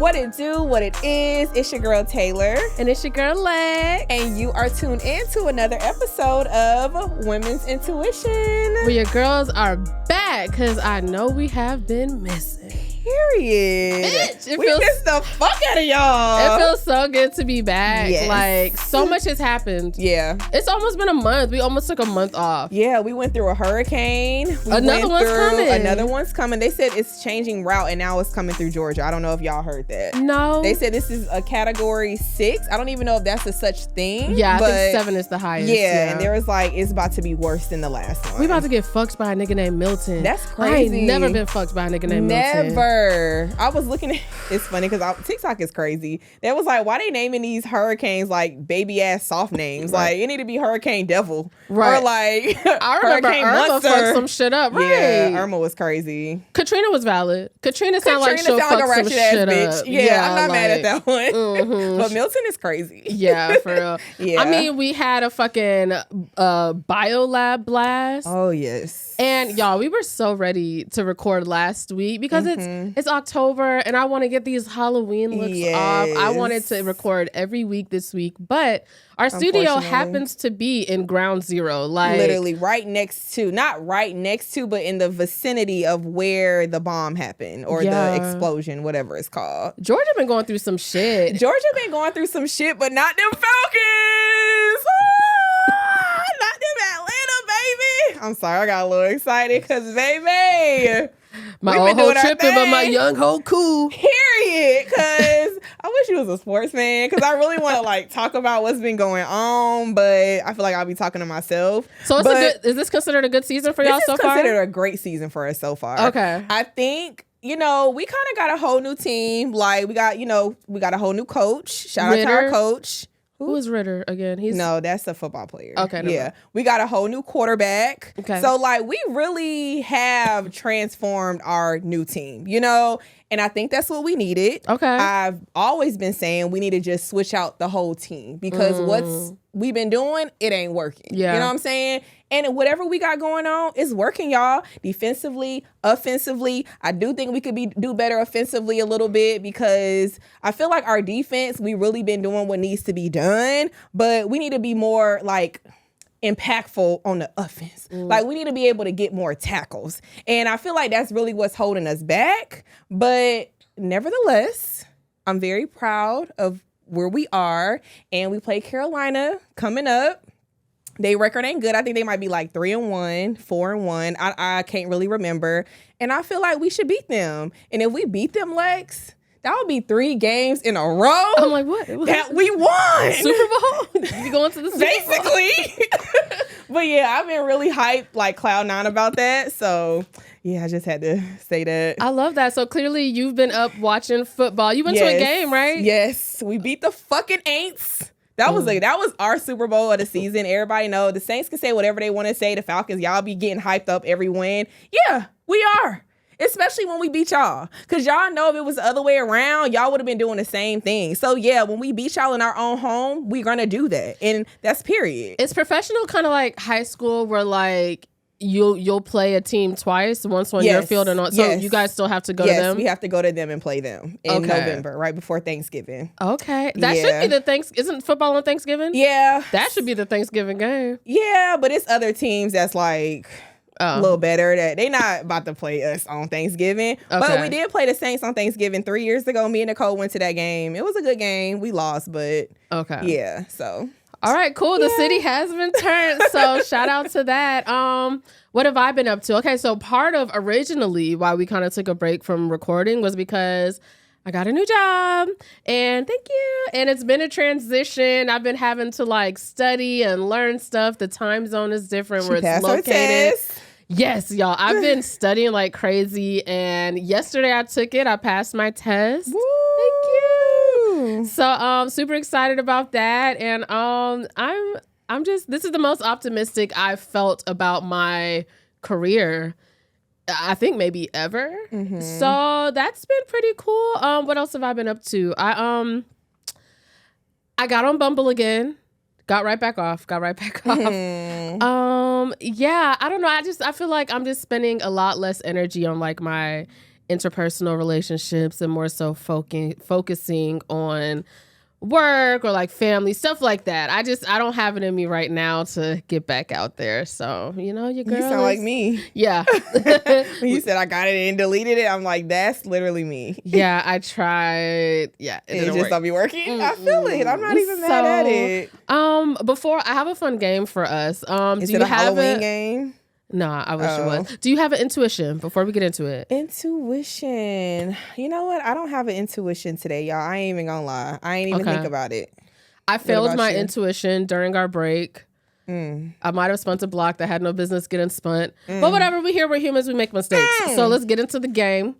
What it do, what it is, it's your girl Taylor. And it's your girl Lex. And you are tuned in to another episode of Women's Intuition. Where your girls are back, because I know we have been missing. Period. Bitch, we missed the fuck out of y'all. It feels so good to be back. Yes. Like, so much has happened. Yeah. It's almost been a month. We almost took a month off. Yeah, we went through a hurricane. Another one's coming. They said it's changing route and now it's coming through Georgia. I don't know if y'all heard that. No. They said this is a category 6. I don't even know if that's a such thing. Yeah, I think 7 is the highest. Yeah, and there was like, it's about to be worse than the last one. We about to get fucked by a nigga named Milton. That's crazy. I ain't never been fucked by a nigga named Milton. Never. I was looking at, it's funny because TikTok is crazy. They was like, why they naming these hurricanes like baby ass soft names? Right. Like, it need to be Hurricane Devil. Right. Or like, I remember Hurricane Irma Monster. fucked some shit up. Right. Yeah, Irma was crazy. Katrina was valid. Katrina sounded like she'll fuck some shit up. Yeah, I'm not mad at that one. Mm-hmm. But Milton is crazy. Yeah, for real. Yeah. I mean, we had a fucking biolab blast. Oh, yes. And y'all, we were so ready to record last week because it's October and I want to get these Halloween looks off. I wanted to record every week this week, but our studio happens to be in ground zero. Like literally right next to, not right next to, but in the vicinity of where the bomb happened or the explosion, whatever it's called. Georgia been going through some shit. Georgia been going through some shit, but not them Falcons. Not them Atlanta, baby. I'm sorry, I got a little excited because, baby, my old hoe tripping, but my young hoe cool. Period. Because I wish you was a sports fan because I really want to like talk about what's been going on, but I feel like I'll be talking to myself. So is this considered a good season for y'all so far? This is considered a great season for us so far. Okay. I think, we kind of got a whole new team. Like we got a whole new coach. Shout out to our coach. Who is Ritter again? No, that's a football player. Okay. Yeah. We got a whole new quarterback. Okay. So like we really have transformed our new team, and I think that's what we needed. Okay. I've always been saying we need to just switch out the whole team because what's we've been doing, it ain't working. Yeah. You know what I'm saying? And whatever we got going on is working, y'all. Defensively, offensively. I do think we could do better offensively a little bit because I feel like our defense, we really been doing what needs to be done, but we need to be more like impactful on the offense. Like we need to be able to get more tackles. And I feel like that's really what's holding us back. But nevertheless, I'm very proud of where we are. And we play Carolina coming up. They record ain't good. I think they might be like 3-1, 4-1. I can't really remember. And I feel like we should beat them. And if we beat them, Lex, that would be 3 games in a row. I'm like, what? That we won. Super Bowl? You going to the Super Bowl? Basically. But yeah, I've been really hyped, like cloud 9 about that. So yeah, I just had to say that. I love that. So clearly you've been up watching football. You went to a game, right? Yes. We beat the fucking Aints. That was our Super Bowl of the season. Everybody know the Saints can say whatever they want to say. The Falcons, y'all be getting hyped up every win. Yeah, we are. Especially when we beat y'all. Because y'all know if it was the other way around, y'all would have been doing the same thing. So yeah, when we beat y'all in our own home, we're going to do that. And that's period. It's professional kind of like high school where like you'll play a team twice, once on your field and on. So you guys still have to go to them? Yes, we have to go to them and play them in November, right before Thanksgiving. Okay. That should be the isn't football on Thanksgiving? Yeah. That should be the Thanksgiving game. Yeah, but it's other teams that's like a little better that they not about to play us on Thanksgiving. Okay. But we did play the Saints on Thanksgiving 3 years ago. Me and Nicole went to that game. It was a good game. We lost, but yeah, so. All right, cool. The city has been turned. So shout out to that. What have I been up to? Okay, so part of originally why we kind of took a break from recording was because I got a new job and thank you. And it's been a transition. I've been having to like study and learn stuff. The time zone is different where it's located. Yes, y'all. I've been studying like crazy. And yesterday I took it. I passed my test. Woo! Thank you. So super excited about that. And I'm just, this is the most optimistic I've felt about my career, I think maybe ever. Mm-hmm. So that's been pretty cool. What else have I been up to? I got on Bumble again. Got right back off. Yeah, I don't know. I feel like I'm just spending a lot less energy on like my interpersonal relationships and more so focusing on work or like family, stuff like that. I don't have it in me right now to get back out there. So, your girl. You sound like me. Yeah. When you said I got it and deleted it, I'm like, that's literally me. Yeah, I tried. Yeah, it just don't be working. I feel it. I'm not even mad at it. Before I have a fun game for us. Is it a Halloween game? No, I wish it was. Do you have an intuition before we get into it? Intuition. You know what? I don't have an intuition today, y'all. I ain't even gonna lie. I ain't even think about it. I failed my intuition during our break. I might have spun a block that had no business getting spun. But whatever, we're humans, we make mistakes. So let's get into the game.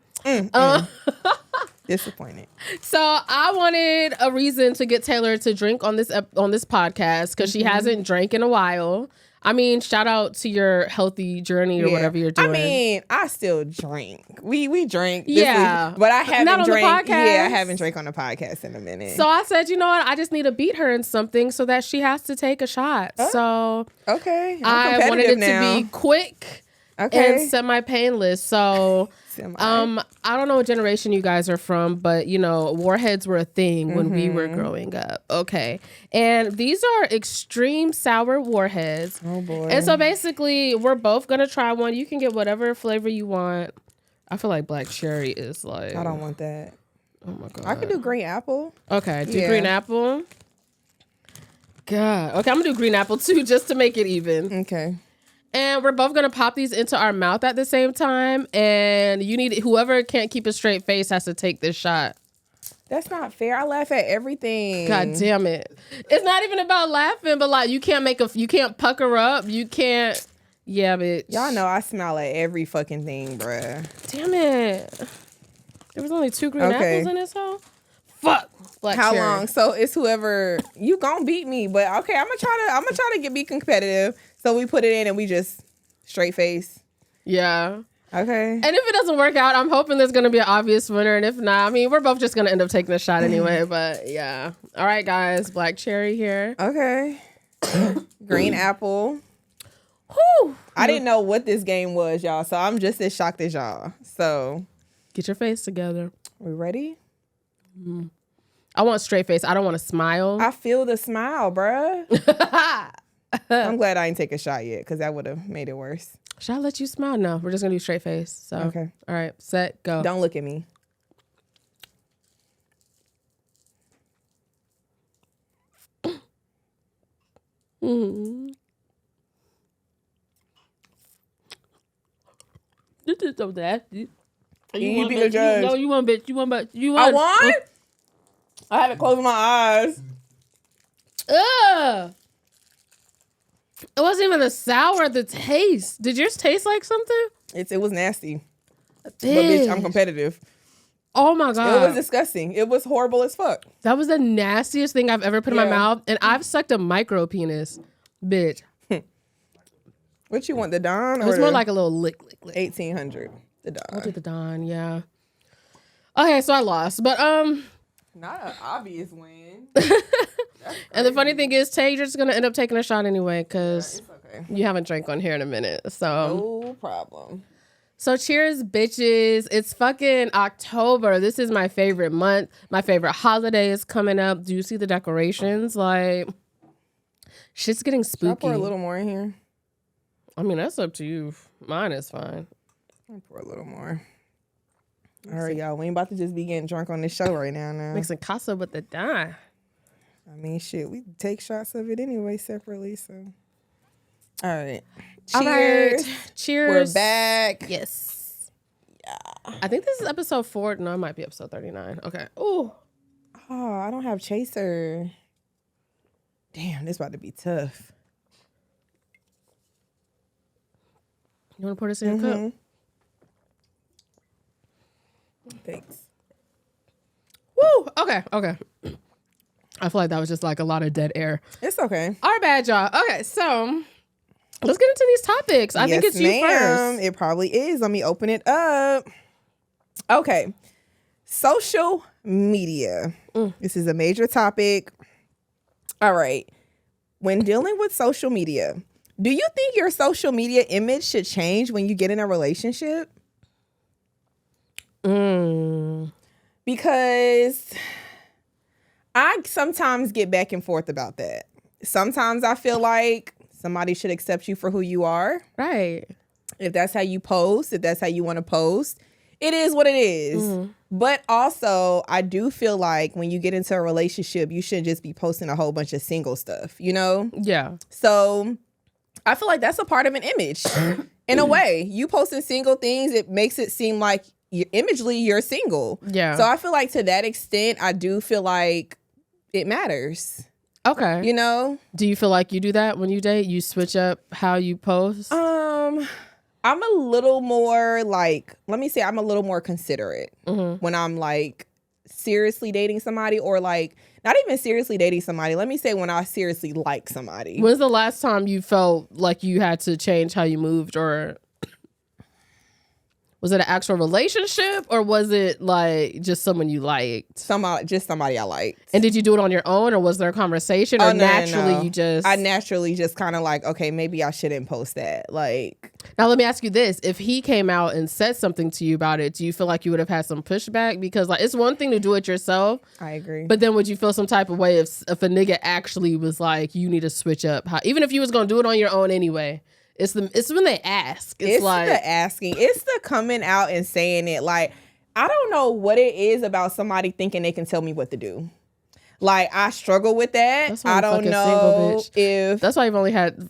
Disappointed. So I wanted a reason to get Taylor to drink on this podcast because she hasn't drank in a while. I mean, shout out to your healthy journey or whatever you're doing. I mean, I still drink. We drink. Yeah. But I haven't Not on drank. the podcast. Yeah, I haven't drank on the podcast in a minute. So I said, you know what? I just need to beat her in something so that she has to take a shot. So okay. I wanted it to be quick and semi-painless. So I don't know what generation you guys are from, but warheads were a thing when we were growing up. Okay. And these are extreme sour warheads. Oh boy. And so basically we're both gonna try one. You can get whatever flavor you want. I feel like black cherry is like, I don't want that. Oh my God. I could do green apple. Okay, do green apple. God. Okay, I'm gonna do green apple too, just to make it even. Okay. And we're both gonna pop these into our mouth at the same time. And whoever can't keep a straight face has to take this shot. That's not fair. I laugh at everything. God damn it! It's not even about laughing, but like you can't pucker up. You can't. Yeah, bitch. Y'all know I smile at every fucking thing, bruh. Damn it! There was only 2 green apples in this hole. Fuck. Black How cherry. long? So it's whoever you gonna beat me, but okay, I'm gonna try to be competitive. So we put it in and we just straight face. Yeah. Okay. And if it doesn't work out, I'm hoping there's gonna be an obvious winner. And if not, I mean, we're both just gonna end up taking a shot anyway. But yeah. All right, guys. Black cherry here. Okay. Green apple. Whew. I didn't know what this game was, y'all. So I'm just as shocked as y'all. So get your face together. We ready? I want straight face. I don't want to smile. I feel the smile, bruh. I'm glad I didn't take a shot yet because that would have made it worse. Should I let you smile? No, we're just going to do straight face. So, okay. All right, set, go. Don't look at me. This is so nasty. You be the judge. No, you want, bitch. You want. I won? I haven't closed my eyes. Ugh. It wasn't even a sour, the taste. Did yours taste like something? It was nasty. But bitch, I'm competitive. Oh my God. It was disgusting. It was horrible as fuck. That was the nastiest thing I've ever put in my mouth. And I've sucked a micro penis. Bitch. What you want, the Don? It was more like a little lick. 1800. The Don. I'll do the Don, yeah. Okay, so I lost. But not an obvious win. And the funny thing is, Tay, you're just gonna end up taking a shot anyway, because you haven't drank on here in a minute. So no problem. So cheers, bitches. It's fucking October. This is my favorite month. My favorite holiday is coming up. Do you see the decorations? Like, shit's getting spooky. Should I pour a little more in here? I mean, that's up to you. Mine is fine. I'll pour a little more. All right, y'all. We ain't about to just be getting drunk on this show right now. Mixing casa with the Don. I mean, shit, we take shots of it anyway separately, so. All right. Cheers. All right. Cheers. We're back. Yes. Yeah. I think this is episode 4. No, it might be episode 39. Okay. Ooh. Oh, I don't have chaser. Damn, this about to be tough. You want to pour this in your cup? Thanks. Woo. Okay. I feel like that was just like a lot of dead air. It's okay. Our bad, y'all. Okay, so let's get into these topics. I think it's you first. It probably is. Let me open it up. Okay. Social media. This is a major topic. All right. When dealing with social media, do you think your social media image should change when you get in a relationship? Because I sometimes get back and forth about that. Sometimes I feel like somebody should accept you for who you are. Right. If that's how you post, if that's how you want to post, it is what it is. But also, I do feel like when you get into a relationship, you shouldn't just be posting a whole bunch of single stuff, you know? Yeah. So I feel like that's a part of an image. In a way, you posting single things, it makes it seem like imagely you're single. Yeah. So I feel like to that extent, I do feel like it matters. Okay. You know? Do you feel like you do that when you date? You switch up how you post? I'm a little more like, let me say I'm a little more considerate when I'm like seriously dating somebody, or like not even seriously dating somebody. Let me say when I seriously like somebody. When's the last time you felt like you had to change how you moved, or was it an actual relationship, or was it like just someone you liked? Just somebody I liked. And did you do it on your own, or was there a conversation, or naturally you just... I naturally just kind of like, okay, maybe I shouldn't post that. Like, now let me ask you this. If he came out and said something to you about it, do you feel like you would have had some pushback? Because like it's one thing to do it yourself. I agree. But then would you feel some type of way if a nigga actually was like, you need to switch up? Even if you was going to do it on your own anyway? It's when they ask. It's like the asking. It's the coming out and saying it. Like, I don't know what it is about somebody thinking they can tell me what to do. Like, I struggle with that. I don't know if... That's why you've only had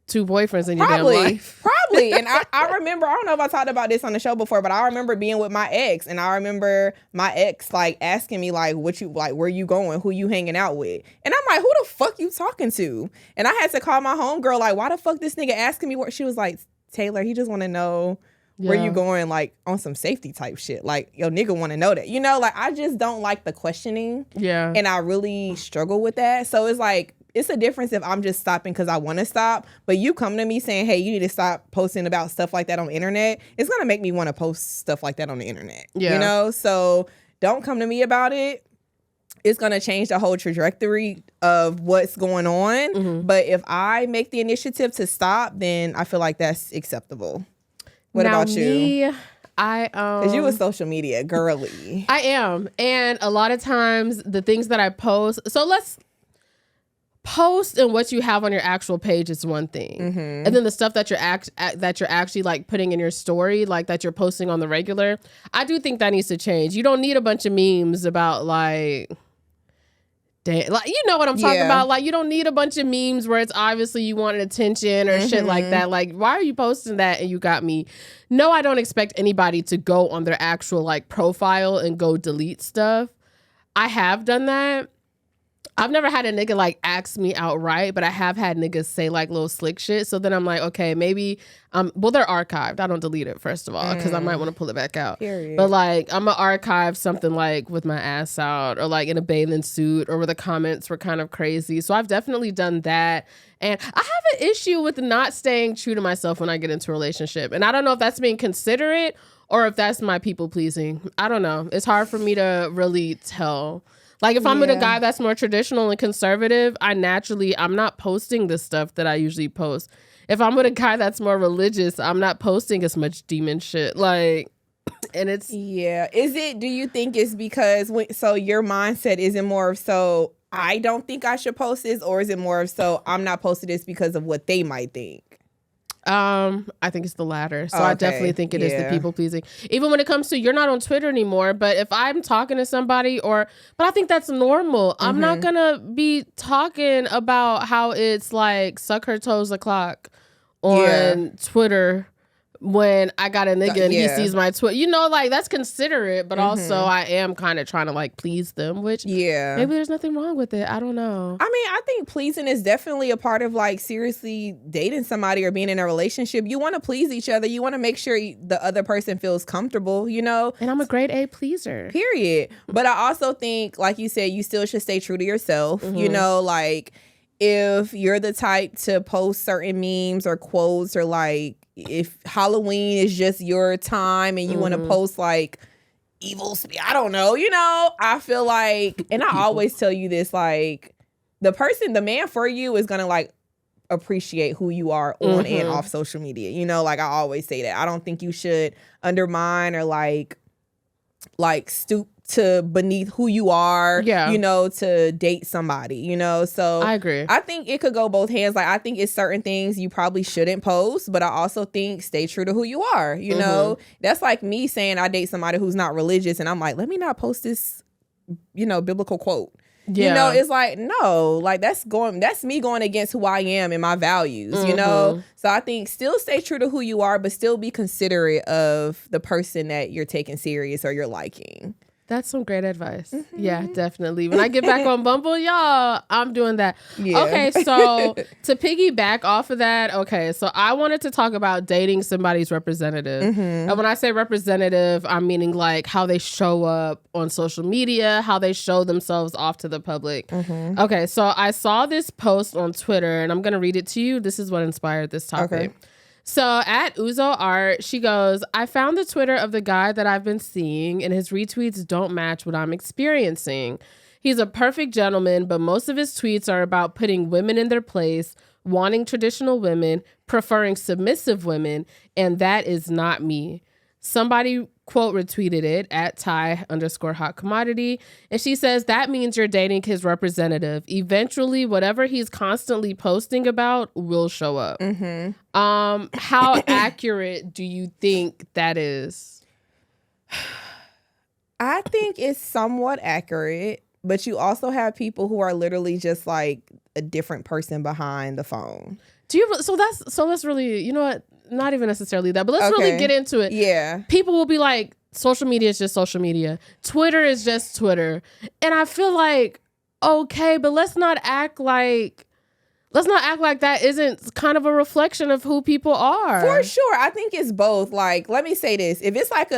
2 boyfriends in your damn life. Probably. And I remember, I don't know if I talked about this on the show before, but I remember being with my ex, and I remember my ex like asking me like, where you going? Who you hanging out with? And I'm like, who the fuck you talking to? And I had to call my homegirl like, why the fuck this nigga asking me where? She was like, Taylor, he just want to know where you going, like on some safety type shit. Like, yo, nigga want to know that. You know, like I just don't like the questioning. Yeah. And I really struggle with that. So it's like, it's a difference if I'm just stopping because I want to stop, but you come to me saying, hey, you need to stop posting about stuff like that on the internet. It's going to make me want to post stuff like that on the internet. Yeah. You know? So don't come to me about it. It's going to change the whole trajectory of what's going on. But if I make the initiative to stop, then I feel like that's acceptable. What about you? Because you a social media girly. I am. And a lot of times the things that I post, so let's post and what you have on your actual page is one thing, and then the stuff that you're actually like putting in your story, like that you're posting on the regular, I do think that needs to change. You don't need a bunch of memes about like you know what I'm talking about. Like, you don't need a bunch of memes where it's obviously you wanted attention or shit like that. Like, why are you posting that and you got me? No, I don't expect anybody to go on their actual like profile and go delete stuff. I have done that. I've never had a nigga like ask me outright, but I have had niggas say like little slick shit. So then I'm like, okay, maybe well, they're archived. I don't delete it, first of all, because I might want to pull it back out. Period. But like, I'm gonna archive something like with my ass out, or like in a bathing suit, or where the comments were kind of crazy. So I've definitely done that. And I have an issue with not staying true to myself when I get into a relationship. And I don't know if that's being considerate or if that's my people pleasing. I don't know. It's hard for me to really tell. Like, if I'm with a guy that's more traditional and conservative, I'm not posting the stuff that I usually post. If I'm with a guy that's more religious, I'm not posting as much demon shit. Like, and it's... Yeah. Do you think it's because, so your mindset isn't more of, so I don't think I should post this, or is it more of, so I'm not posting this because of what they might think? I think it's the latter. So I definitely think it is the people pleasing. Even when it comes to, you're not on Twitter anymore, but if I'm talking to somebody but I think that's normal. I'm not gonna be talking about how it's like suck her toes o'clock on Twitter when I got a nigga and he sees my Twitter. You know, like, that's considerate, but also I am kind of trying to like please them, which maybe there's nothing wrong with it. I don't know. I mean, I think pleasing is definitely a part of like seriously dating somebody or being in a relationship. You want to please each other. You want to make sure the other person feels comfortable, you know? And I'm a grade A pleaser. Period. But I also think, like you said, you still should stay true to yourself. You know, like, if you're the type to post certain memes or quotes, or like, if Halloween is just your time and you want to post like evil, I don't know, you know, I feel like, and I always tell you this, like, the man for you is going to like appreciate who you are on and off social media. You know, like, I always say that. I don't think you should undermine or like like stoop to beneath who you are, Yeah. you know, to date somebody, you know. So I agree. I think it could go both hands. Like, I think it's certain things you probably shouldn't post, but I also think stay true to who you are, you know. That's like me saying I date somebody who's not religious and I'm like, let me not post this, you know, biblical quote. Yeah. You know, it's like, no, like that's me going against who I am and my values, you know? So I think still stay true to who you are, but still be considerate of the person that you're taking serious or you're liking. That's some great advice. Yeah, definitely. When I get back on Bumble, y'all, I'm doing that. Yeah. Okay, so to piggyback off of that, okay, so I wanted to talk about dating somebody's representative. And when I say representative, I'm meaning like how they show up on social media, how they show themselves off to the public. Okay, so I saw this post on Twitter, and I'm going to read it to you. This is what inspired this topic. Okay. So at Uzo Art, she goes, I found the Twitter of the guy that I've been seeing, and his retweets don't match what I'm experiencing. He's a perfect gentleman, but most of his tweets are about putting women in their place, wanting traditional women, preferring submissive women, and that is not me. Somebody, quote, retweeted it at Thai_hot commodity. And she says, that means you're dating his representative. Eventually, whatever he's constantly posting about will show up. How accurate do you think that is? I think it's somewhat accurate, but you also have people who are literally just like a different person behind the phone. So let's really, you know what? Not even necessarily that, but let's really get into it. Yeah. People will be like, social media is just social media. Twitter is just Twitter. And I feel like, okay, but let's not act like that isn't kind of a reflection of who people are. For sure. I think it's both. Like, let me say this. If it's like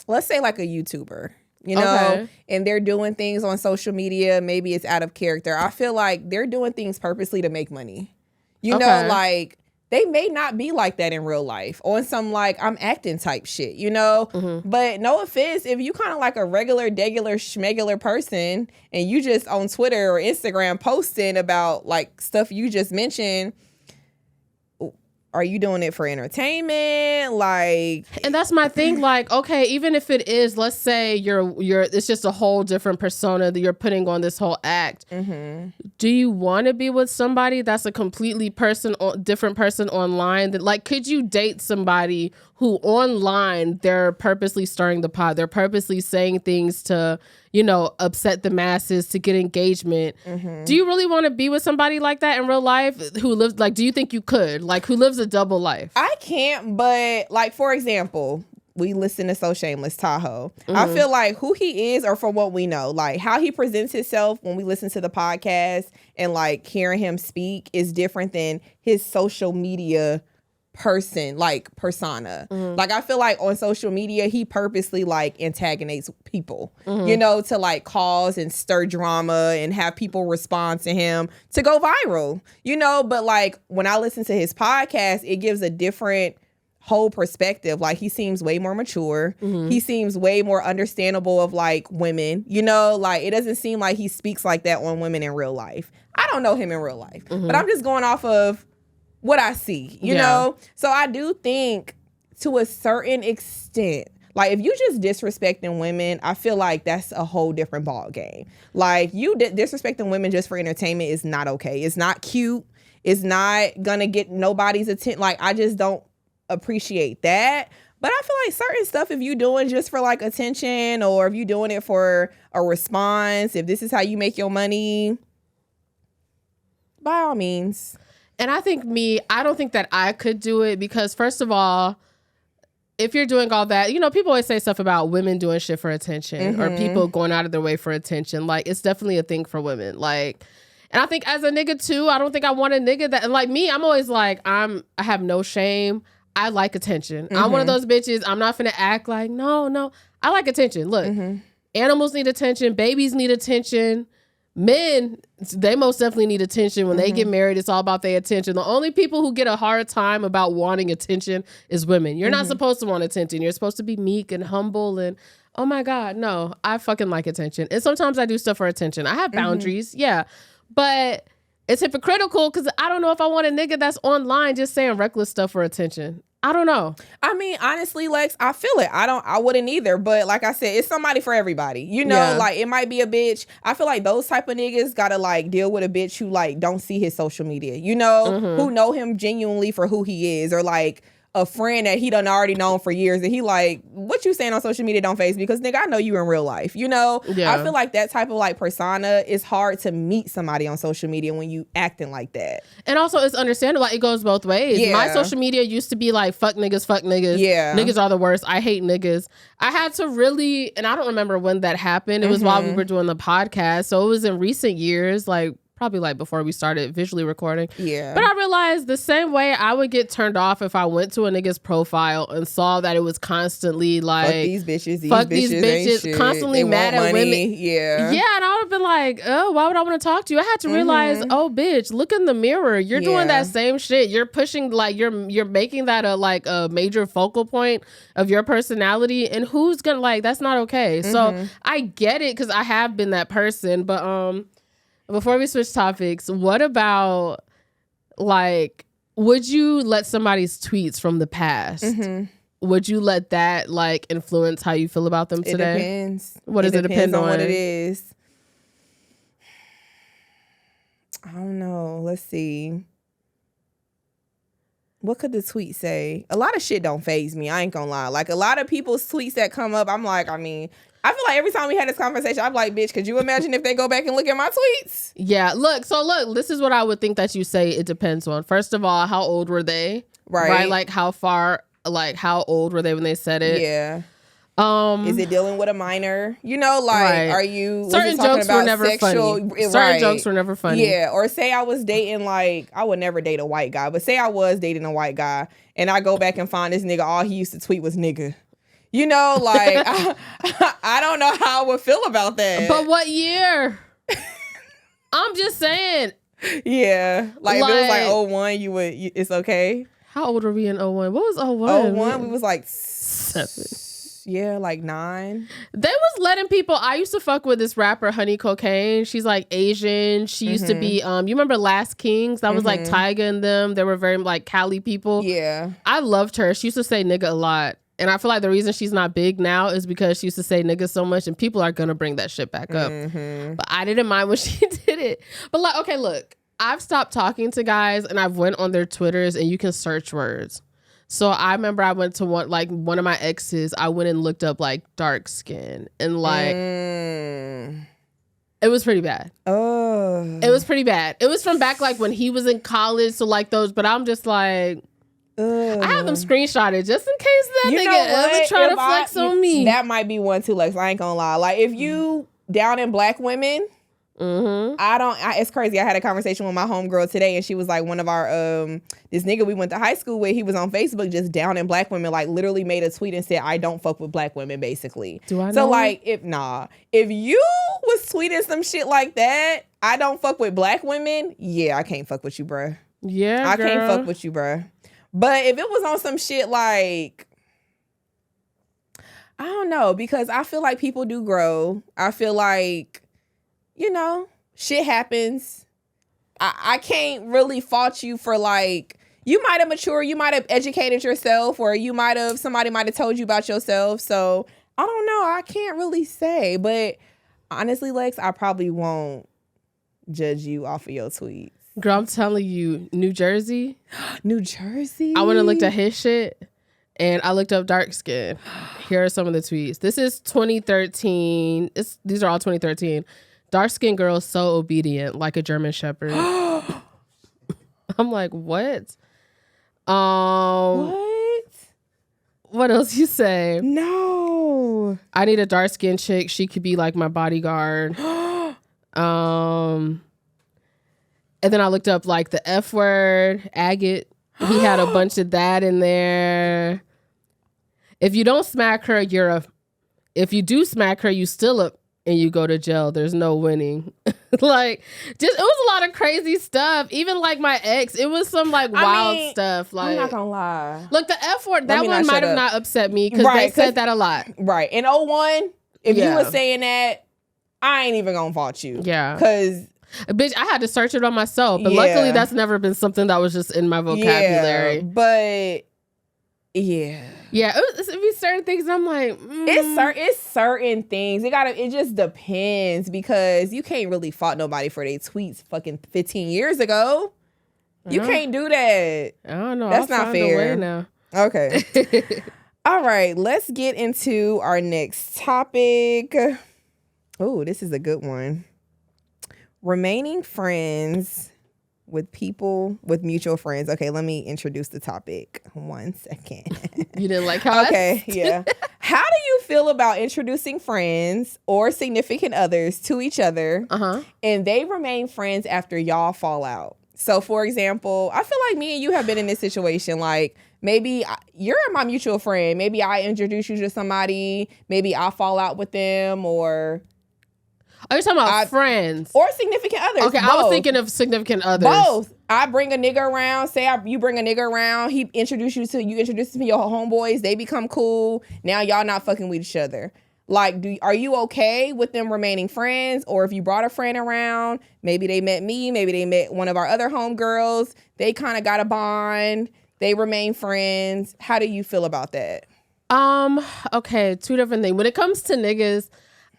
let's say like a YouTuber, you know, and they're doing things on social media, maybe it's out of character. I feel like they're doing things purposely to make money. You know, like, they may not be like that in real life on some like I'm acting type shit, you know? But no offense, if you kind of like a regular, degular, schmegular person and you just on Twitter or Instagram posting about like stuff you just mentioned, are you doing it for entertainment? Like, and that's my thing. Like, okay, even if it is, let's say you're it's just a whole different persona that you're putting on this whole act. Do you want to be with somebody that's a completely different person online? That, like, could you date somebody who online they're purposely stirring the pot? They're purposely saying things to, you know, upset the masses to get engagement. Do you really want to be with somebody like that in real life who lives, like, do you think you could, like, who lives a double life? I can't, but like, for example, we listen to So Shameless Tahoe. I feel like who he is, or from what we know, like how he presents himself when we listen to the podcast and like hearing him speak is different than his social media person, like persona. Like, I feel like on social media he purposely like antagonizates people, you know, to like cause and stir drama and have people respond to him to go viral, you know. But like when I listen to his podcast, it gives a different whole perspective. Like, he seems way more mature. He seems way more understandable of like women, you know. Like, it doesn't seem like he speaks like that on women in real life. I don't know him in real life, but I'm just going off of what I see, you know? So I do think to a certain extent, like, if you just disrespecting women, I feel like that's a whole different ball game. Like, you disrespecting women just for entertainment is not okay. It's not cute. It's not gonna get nobody's attention. Like, I just don't appreciate that. But I feel like certain stuff, if you doing just for like attention, or if you doing it for a response, if this is how you make your money, by all means. And I don't think that I could do it because, first of all, if you're doing all that, you know, people always say stuff about women doing shit for attention or people going out of their way for attention. Like, it's definitely a thing for women. Like, and I think as a nigga too, I don't think I want a nigga that, like me, I'm always like, I have no shame. I like attention. I'm one of those bitches. I'm not finna act like, no. I like attention. Look, animals need attention. Babies need attention. Men, they most definitely need attention. When they get married, it's all about their attention. The only people who get a hard time about wanting attention is women. You're not supposed to want attention. You're supposed to be meek and humble and, oh my God, no, I fucking like attention. And sometimes I do stuff for attention. I have boundaries, yeah. But it's hypocritical because I don't know if I want a nigga that's online just saying reckless stuff for attention. I don't know. I mean, honestly, Lex, I feel it. I wouldn't either. But like I said, it's somebody for everybody. You know, Yeah. like it might be a bitch. I feel like those type of niggas gotta like deal with a bitch who like don't see his social media, you know, who know him genuinely for who he is, or like a friend that he done already known for years and he like, what you saying on social media don't faze me because nigga, I know you in real life, you know? Yeah. I feel like that type of like persona is hard to meet somebody on social media when you acting like that. And also it's understandable, like it goes both ways. Yeah. My social media used to be like fuck niggas. Yeah. Niggas are the worst. I hate niggas. I had to really, and I don't remember when that happened. It was while we were doing the podcast. So it was in recent years, like probably like before we started visually recording. Yeah. But I realized the same way I would get turned off if I went to a nigga's profile and saw that it was constantly like, fuck these bitches, fuck these bitches, ain't constantly shit. mad at women. Yeah. Yeah, and I would have been like, oh, why would I want to talk to you? I had to realize, oh, bitch, look in the mirror. You're doing that same shit. You're pushing, like, you're making that a major focal point of your personality, and who's gonna, like, that's not okay. So I get it because I have been that person, but before we switch topics, what about, like, would you let somebody's tweets from the past, would you let that, like, influence how you feel about them today? It depends. What does it depend on? What it is. I don't know. Let's see. What could the tweet say? A lot of shit don't faze me. I ain't gonna lie. Like, a lot of people's tweets that come up, I'm like, I mean, I feel like every time we had this conversation, I'm like, bitch, could you imagine if they go back and look at my tweets? Yeah, look, this is what I would think that you say it depends on. First of all, how old were they? Right? Like, how old were they when they said it? Yeah. Is it dealing with a minor? You know, like, are you... Certain jokes were never funny. Certain jokes were never funny. Yeah, or say I was dating, like, I would never date a white guy, but say I was dating a white guy, and I go back and find this nigga, all he used to tweet was nigga. You know, like, I don't know how I would feel about that. But what year? I'm just saying. Yeah. Like, if it was like 01, it's okay. How old were we in 01? What was 01? 01, we was like 7. Yeah, like 9. They was letting people. I used to fuck with this rapper, Honey Cocaine. She's like Asian. She used to be. You remember Last Kings? That was like Tyga and them. They were very like Cali people. Yeah, I loved her. She used to say nigga a lot, and I feel like the reason she's not big now is because she used to say nigga so much, and people are gonna bring that shit back up. But I didn't mind when she did it. But like, okay, look, I've stopped talking to guys, and I've went on their Twitters, and you can search words. So I remember I went to one of my exes. I went and looked up like dark skin, and like it was pretty bad. Oh, it was pretty bad. It was from back like when he was in college. So like those, but I'm just like, I have them screenshotted just in case that nigga ever try to flex on me. That might be one too, Lex. I ain't gonna lie. Like if you down in black women. It's crazy. I had a conversation with my homegirl today, and she was like, one of our this nigga we went to high school with, he was on Facebook just down in black women, like literally made a tweet and said, I don't fuck with black women, basically. Do I know? So like, if you was tweeting some shit like that, I don't fuck with black women, yeah, I can't fuck with you, bruh. Yeah, I can't fuck with you, bruh. But if it was on some shit like, I don't know, because I feel like people do grow. I feel like, you know, shit happens. I can't really fault you for like, you might have matured, you might have educated yourself, or somebody might have told you about yourself. So I don't know. I can't really say. But honestly, Lex, I probably won't judge you off of your tweets. Girl, I'm telling you, New Jersey. New Jersey? I went and looked at his shit, and I looked up dark skin. Here are some of the tweets. This is 2013. These are all 2013. Dark skinned girl so obedient, like a German shepherd. I'm like, what? What else you say? No. I need a dark skinned chick. She could be like my bodyguard. And then I looked up like the F word, agate. He had a bunch of that in there. If you don't smack her, if you do smack her, you still up. And you go to jail. There's no winning. Like, just it was a lot of crazy stuff. Even like my ex, it was some like wild stuff. Like, I'm not gonna lie. Look, the F word, that one might have not upset me because they said that a lot. Right. In 01, if you were saying that, I ain't even gonna fault you. Yeah. Because bitch, I had to search it on myself. But luckily that's never been something that was just in my vocabulary. Yeah, but Yeah. Yeah, it be certain things I'm like, It's certain things. It just depends because you can't really fault nobody for their tweets fucking 15 years ago. You can't do that. I don't know. That's I'll not find fair. a way now. Okay. All right, let's get into our next topic. Oh, this is a good one. Remaining friends with people with mutual friends. Okay, let me introduce the topic. 1 second. You didn't like how Okay, yeah. How do you feel about introducing friends or significant others to each other and they remain friends after y'all fall out? So, for example, I feel like me and you have been in this situation. Like, maybe you're my mutual friend. Maybe I introduce you to somebody. Maybe I fall out with them or... Are you talking about friends? Or significant others. Okay, both. I was thinking of significant others. Both. I bring a nigga around. You bring a nigga around. He introduces you to your homeboys. They become cool. Now y'all not fucking with each other. Like, are you okay with them remaining friends? Or if you brought a friend around, maybe they met me, maybe they met one of our other homegirls. They kind of got a bond. They remain friends. How do you feel about that? Okay, two different things. When it comes to niggas,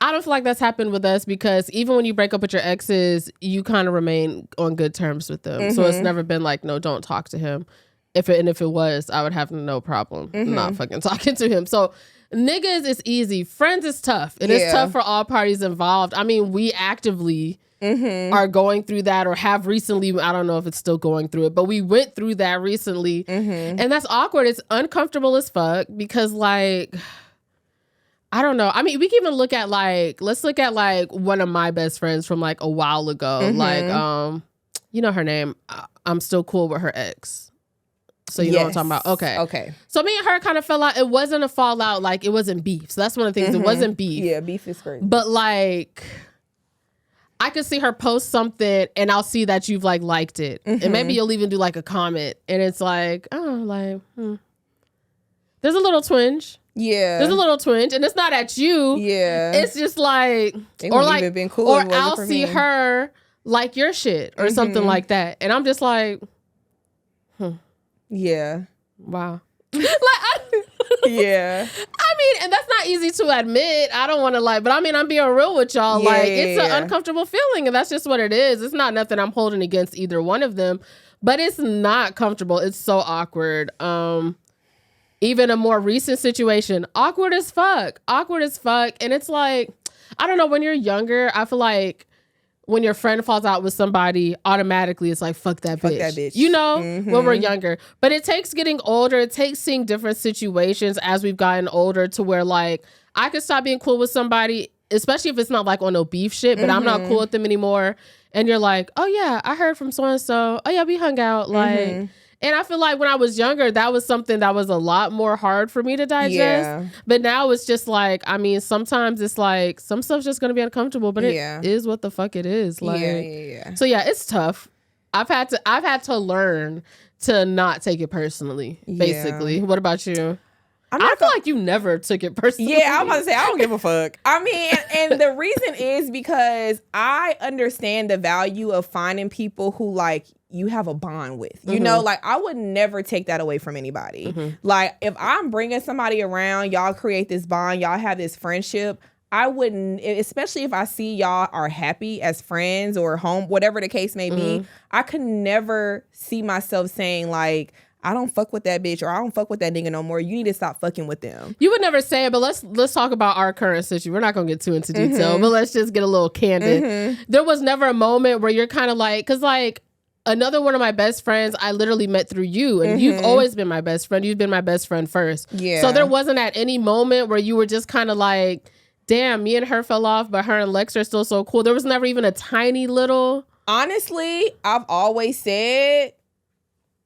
I don't feel like that's happened with us because even when you break up with your exes, you kind of remain on good terms with them. So it's never been like, no, don't talk to him. If it was, I would have no problem not fucking talking to him. So niggas is easy. Friends is tough. It is tough for all parties involved. I mean, we actively are going through that or have recently. I don't know if it's still going through it, but we went through that recently. And that's awkward. It's uncomfortable as fuck because like... I don't know. I mean, we can even look at let's look at one of my best friends from like a while ago. Like, you know her name. I'm still cool with her ex. So you know what I'm talking about? Okay. Okay. So me and her kind of fell out. It wasn't a fallout. Like it wasn't beef. So that's one of the things. It wasn't beef. Yeah, beef is great. But like, I could see her post something and I'll see that you've liked it. And maybe you'll even do like a comment. And it's like, there's a little twinge. Yeah. There's a little twinge, and it's not at you. Yeah. It's just like, they or like, even been cool or I'll see her like your shit or something like that, and I'm just like, yeah, wow. Yeah. I mean, and that's not easy to admit. I don't want to but I mean, I'm being real with y'all. Yeah, It's an uncomfortable feeling, and that's just what it is. It's not nothing I'm holding against either one of them, but it's not comfortable. It's so awkward. Even a more recent situation, awkward as fuck. And it's like, I don't know, when you're younger, I feel like when your friend falls out with somebody, automatically it's like, fuck that bitch. You know, when we're younger. But it takes getting older. It takes seeing different situations as we've gotten older to where like, I could stop being cool with somebody, especially if it's not like on no beef shit, but I'm not cool with them anymore. And you're like, oh yeah, I heard from so-and-so. Oh yeah, we hung out. Like, and I feel like when I was younger, that was something that was a lot more hard for me to digest. Yeah. But now it's just like, I mean, sometimes it's like some stuff's just going to be uncomfortable, but it is what the fuck it is. Like, yeah. So yeah, it's tough. I've had to learn to not take it personally, basically. Yeah. What about you? I feel like you never took it personally. Yeah, I'm about to say, I don't give a fuck. I mean, and the reason is because I understand the value of finding people who like you have a bond with. You know, like I would never take that away from anybody. Like if I'm bringing somebody around, y'all create this bond, y'all have this friendship, I wouldn't, especially if I see y'all are happy as friends or home, whatever the case may be, I could never see myself saying like, I don't fuck with that bitch or I don't fuck with that nigga no more. You need to stop fucking with them. You would never say it, but let's talk about our current situation. We're not going to get too into detail, but let's just get a little candid. There was never a moment where you're kind of like, because like another one of my best friends, I literally met through you and you've always been my best friend. You've been my best friend first. Yeah. So there wasn't at any moment where you were just kind of like, damn, me and her fell off, but her and Lex are still so cool. There was never even a tiny little. Honestly, I've always said,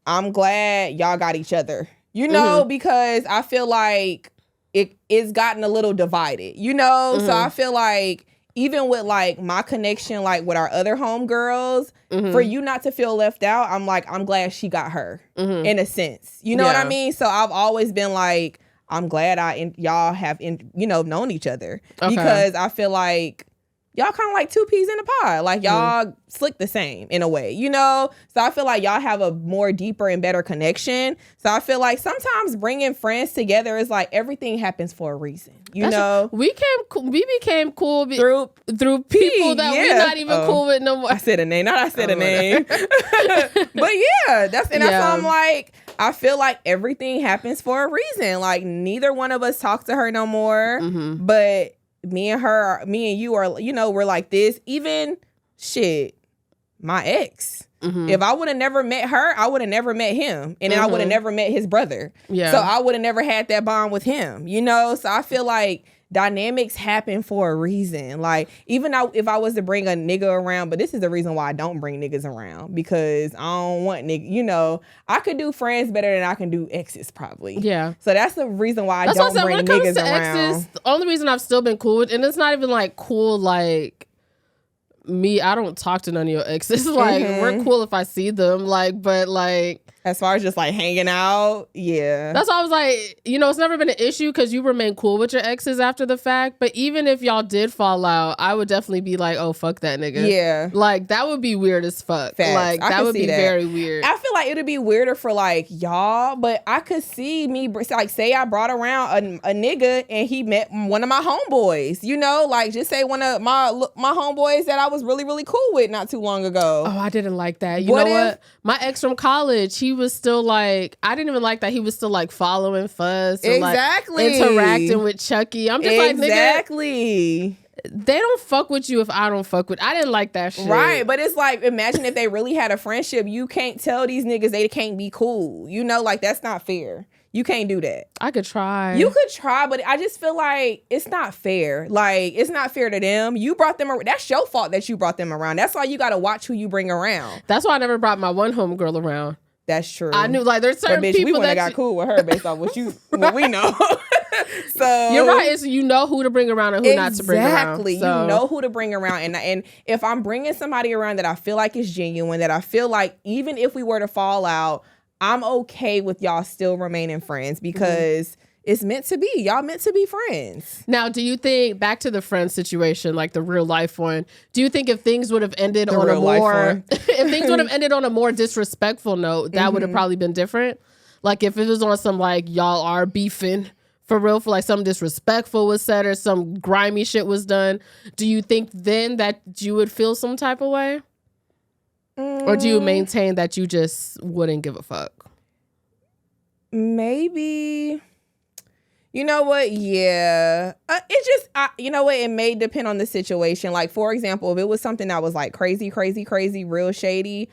I'm glad y'all got each other, you know, because I feel like it's gotten a little divided, you know? So I feel like even with like my connection, like with our other homegirls, for you not to feel left out, I'm like, I'm glad she got her in a sense. You know what I mean? So I've always been like, I'm glad y'all have, known each other because I feel like y'all kind of like two peas in a pod. Like y'all slick the same in a way, you know? So I feel like y'all have a more deeper and better connection. So I feel like sometimes bringing friends together is like everything happens for a reason, you know? We became cool Through people that we're not even cool with no more. I said a name, not I said a name. But yeah, that's why I'm like, I feel like everything happens for a reason. Like neither one of us talk to her no more, but me and you are, you know, we're like this. Even shit, my ex. If I would have never met her, I would have never met him. And then I would have never met his brother. Yeah. So I would have never had that bond with him, you know? So I feel like dynamics happen for a reason. Like, even if I was to bring a nigga around, but this is the reason why I don't bring niggas around, because I don't want niggas, you know, I could do friends better than I can do exes probably. Yeah. So that's the reason why I don't bring niggas around. Exes, the only reason I've still been cool with, and it's not even like cool like me, I don't talk to none of your exes. Like, we're cool if I see them. Like, but like, as far as just like hanging out, yeah. That's why I was like, you know, it's never been an issue because you remain cool with your exes after the fact. But even if y'all did fall out, I would definitely be like, oh, fuck that nigga. Yeah. Like, that would be weird as fuck. Facts. Like, that would be very weird. I feel like it would be weirder for like y'all, but I could see me, like, say I brought around a nigga and he met one of my homeboys, you know, like just say one of my homeboys that I was really, really cool with not too long ago. Oh, I didn't like that. You know what? My ex from college, he was still like, I didn't even like that he was still like following Fuzz and like interacting with Chucky. I'm just like, nigga, they don't fuck with you if I don't fuck with. I didn't like that shit. Right, but it's like, imagine if they really had a friendship. You can't tell these niggas they can't be cool. You know, like that's not fair. You can't do that. I could try. You could try, but I just feel like it's not fair. Like, it's not fair to them. You brought them around. That's your fault that you brought them around. That's why you got to watch who you bring around. That's why I never brought my one homegirl around. That's true. I knew, like, there's certain people we wouldn't have got cool with her based on what we know. So you're right. It's, you know who to bring around and who not to bring around. Exactly. So. You know who to bring around. And if I'm bringing somebody around that I feel like is genuine, that I feel like even if we were to fall out, I'm okay with y'all still remaining friends because it's meant to be. Y'all meant to be friends. Now, do you think, back to the friend situation, like the real life one, do you think if things would have ended on a more if things would have ended on a more disrespectful note, that would have probably been different? Like if it was on some like y'all are beefing for real, for like some disrespectful was said or some grimy shit was done, do you think then that you would feel some type of way? Or do you maintain that you just wouldn't give a fuck? Maybe. You know what? Yeah. It just, you know what? It may depend on the situation. Like, for example, if it was something that was like crazy, real shady.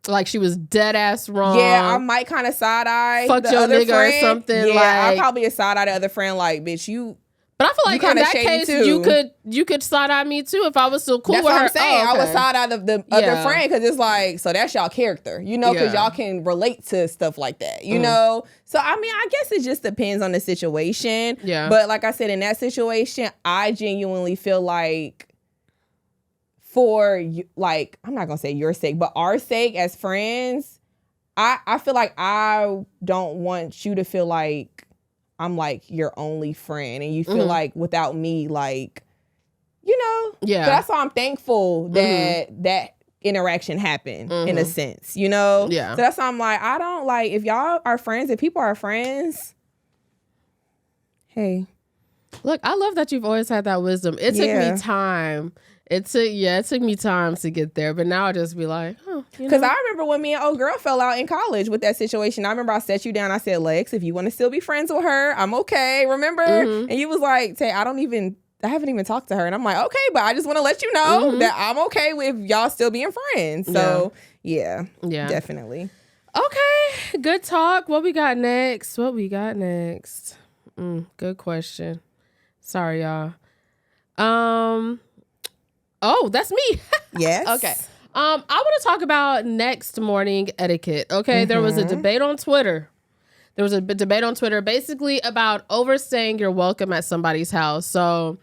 Like she was dead ass wrong. Yeah, I might kind of side eye fuck the your other nigga friend. Or something. Yeah, like, I probably a side eye the other friend. Like, bitch, you. But I feel like in that case, too. you could side eye me too if I was still cool with her. That's what I'm saying. I would side eye the other friend because it's like, so that's y'all character, you know, because y'all can relate to stuff like that, you know. So I mean, I guess it just depends on the situation. Yeah. But like I said, in that situation, I genuinely feel like for like, I'm not gonna say your sake, but our sake as friends, I feel like I don't want you to feel like I'm like your only friend and you feel like without me, like, you know, so that's why I'm thankful that that interaction happened in a sense, you know? Yeah. So that's why I'm like, I don't like, if y'all are friends, if people are friends, hey. Look, I love that you've always had that wisdom. It took me time. It took me time to get there, but now I just be like, oh, because I remember when me and old girl fell out in college with that situation. I remember I set you down. I said, Lex, if you want to still be friends with her, I'm okay. Remember? And you was like, Tay, I haven't even talked to her. And I'm like, okay, but I just want to let you know that I'm okay with y'all still being friends. So yeah, definitely. Okay, good talk. What we got next? Good question. Sorry, y'all. Oh, that's me. Yes. Okay. I want to talk about next morning etiquette. Okay. There was a debate on Twitter. Basically about overstaying your welcome at somebody's house. So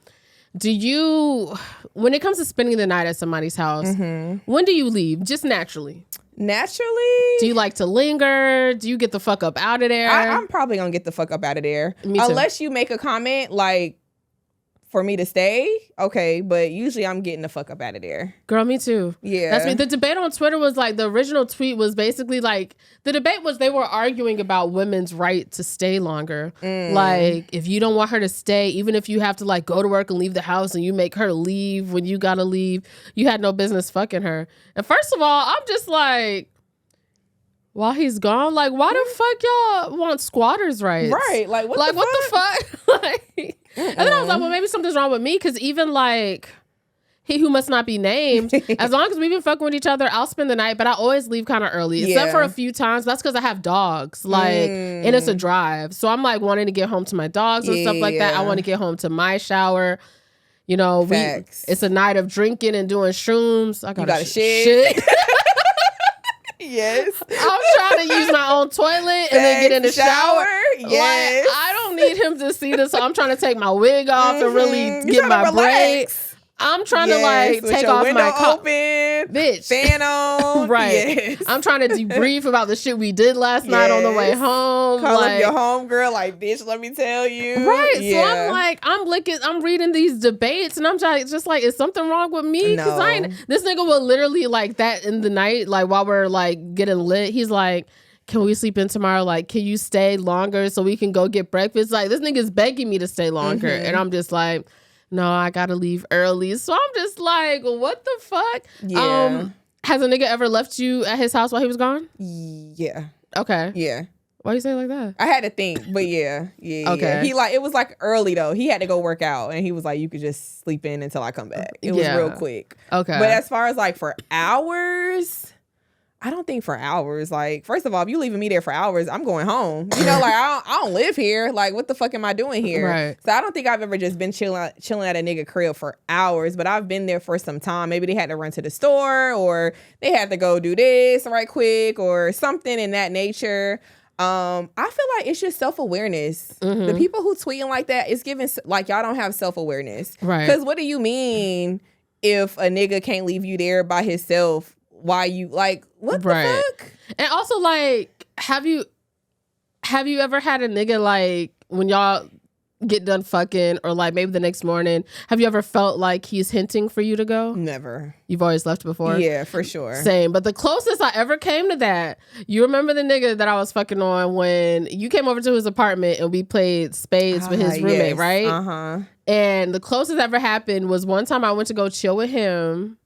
do you, when it comes to spending the night at somebody's house, when do you leave? Just naturally. Naturally? Do you like to linger? Do you get the fuck up out of there? I'm probably going to get the fuck up out of there. Me too. Unless you make a comment like, for me to stay, okay, but usually I'm getting the fuck up out of there. Girl, me too. Yeah. That's me. The debate on Twitter was like, the original tweet was basically like, the debate was they were arguing about women's right to stay longer. Like, if you don't want her to stay, even if you have to like go to work and leave the house and you make her leave when you gotta leave, you had no business fucking her. And first of all, I'm just like, while he's gone, like, why the fuck y'all want squatters' rights? Right. Like, what the fuck? Like, and then I was like, well, maybe something's wrong with me, because even like he who must not be named, as long as we've been fucking with each other, I'll spend the night, but I always leave kind of early, except for a few times. That's because I have dogs, like, and it's a drive. So I'm like wanting to get home to my dogs and stuff like that. I want to get home to my shower. You know, it's a night of drinking and doing shrooms. I gotta shit. Yes. I'm trying to use my own toilet and then get in the shower. Yes. Like, I don't need him to see this, so I'm trying to take my wig off and really get my break. I'm trying to like take off my open, bitch, fan on, right? Yes. I'm trying to debrief about the shit we did last night on the way home. Call like, up your homegirl, like, bitch, let me tell you, right? Yeah. So I'm like, I'm reading these debates, and I'm just like, is something wrong with me? Because this nigga will literally like that in the night, like while we're like getting lit, he's like, can we sleep in tomorrow? Like, can you stay longer so we can go get breakfast? Like, this nigga's begging me to stay longer, and I'm just like, no, I gotta leave early. So I'm just like, what the fuck? Yeah. Has a nigga ever left you at his house while he was gone? Yeah. Okay. Yeah. Why you say it like that? I had to think, but yeah. Okay. He like, it was like early though. He had to go work out, and he was like, you could just sleep in until I come back. It was real quick. Okay. But as far as like for hours, I don't think for hours. Like, first of all, if you leaving me there for hours, I'm going home. You know, like I don't live here. Like, what the fuck am I doing here? Right. So I don't think I've ever just been chilling at a nigga crib for hours. But I've been there for some time. Maybe they had to run to the store, or they had to go do this right quick, or something in that nature. I feel like it's just self-awareness. The people who tweeting like that, it's giving like y'all don't have self-awareness. Right. Because what do you mean if a nigga can't leave you there by himself? Why you like what the fuck? And also, like, have you ever had a nigga like when y'all get done fucking, or like maybe the next morning, have you ever felt like he's hinting for you to go? Never. You've always left before? Yeah, for sure. Same. But the closest I ever came to that, you remember the nigga that I was fucking on when you came over to his apartment and we played spades with his roommate, right? Uh-huh. And the closest ever happened was one time I went to go chill with him.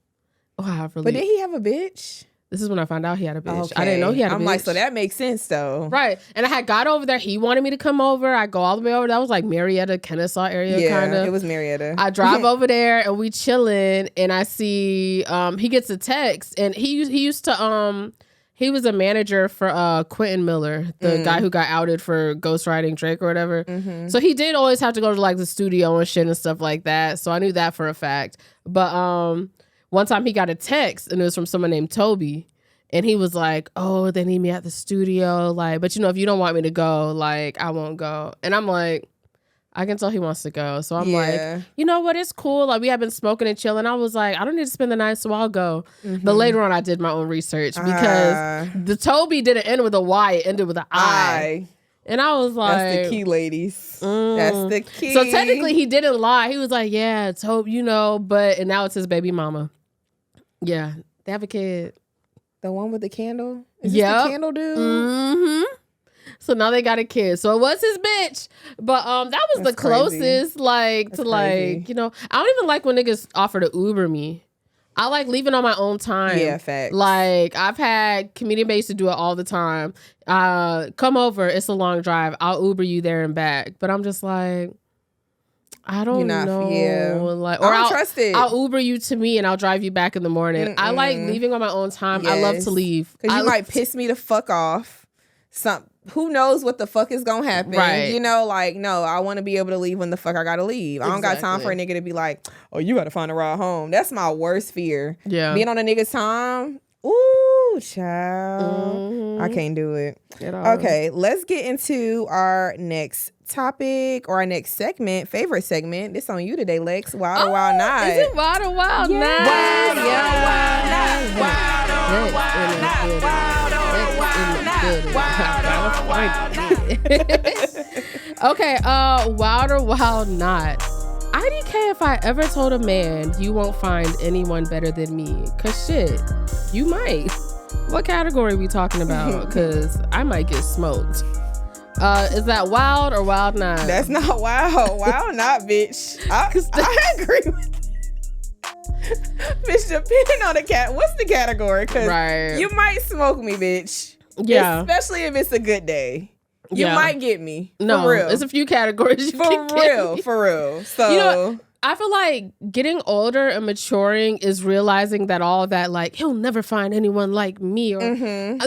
Oh, but did he have a bitch? This is when I found out he had a bitch. Okay. I didn't know he had a bitch. I'm like, so that makes sense though. Right. And I had got over there. He wanted me to come over. I go all the way over. That was like Marietta, Kennesaw area kind of. It was Marietta. I drive over there and we chilling, and I see he gets a text, and he used to he was a manager for Quentin Miller, the guy who got outed for ghostwriting Drake or whatever. So he did always have to go to like the studio and shit and stuff like that. So I knew that for a fact. But one time he got a text, and it was from someone named Toby. And he was like, oh, they need me at the studio. Like, but you know, if you don't want me to go, like, I won't go. And I'm like, I can tell he wants to go. So I'm like, you know what? It's cool. Like, we have been smoking and chilling. I was like, I don't need to spend the night, so I'll go. But later on, I did my own research because the Toby didn't end with a Y. It ended with an I. And I was like, that's the key, ladies. That's the key. So technically, he didn't lie. He was like, yeah, it's Hope, you know, and now it's his baby mama. Yeah, they have a kid. The one with the candle? Is this the candle dude? Mm-hmm. So now they got a kid. So it was his bitch. But that was the closest, like, that's to crazy. Like, you know, I don't even like when niggas offer to Uber me. I like leaving on my own time. Yeah, facts. Like, I've had comedian mates to do it all the time. Come over. It's a long drive. I'll Uber you there and back. But I'm just like, I don't know. Yeah. Like, or I don't trust it. I'll Uber you to me and I'll drive you back in the morning. I like leaving on my own time. Yes. I love to leave. Because you might piss me the fuck off. Who knows what the fuck is gonna happen? Right. You know, like, no, I want to be able to leave when the fuck I gotta leave. I don't got time for a nigga to be like, oh, you gotta find a ride home. That's my worst fear. Yeah. Being on a nigga's time. Ooh, child. I can't do it. Okay, let's get into our next topic, or our next segment, favorite segment. This on you today, Lex. Wild or Wild Not. Is it Wild or Wild Not? Wild or Wild Not. Wild or Wild Not. Wild or Wild Not. Okay, Wild or Wild Not. IDK if I ever told a man you won't find anyone better than me. Cause shit, you might. What category are we talking about? Cause I might get smoked. Is that wild or wild not? That's not wild. Wild not, bitch. I agree with bitch, depending on the what's the category? Cause you might smoke me, bitch. Yeah. Especially if it's a good day. You might get me. No, for real. It's a few categories you can get me. For real. So you know, I feel like getting older and maturing is realizing that all that, like, he'll never find anyone like me, or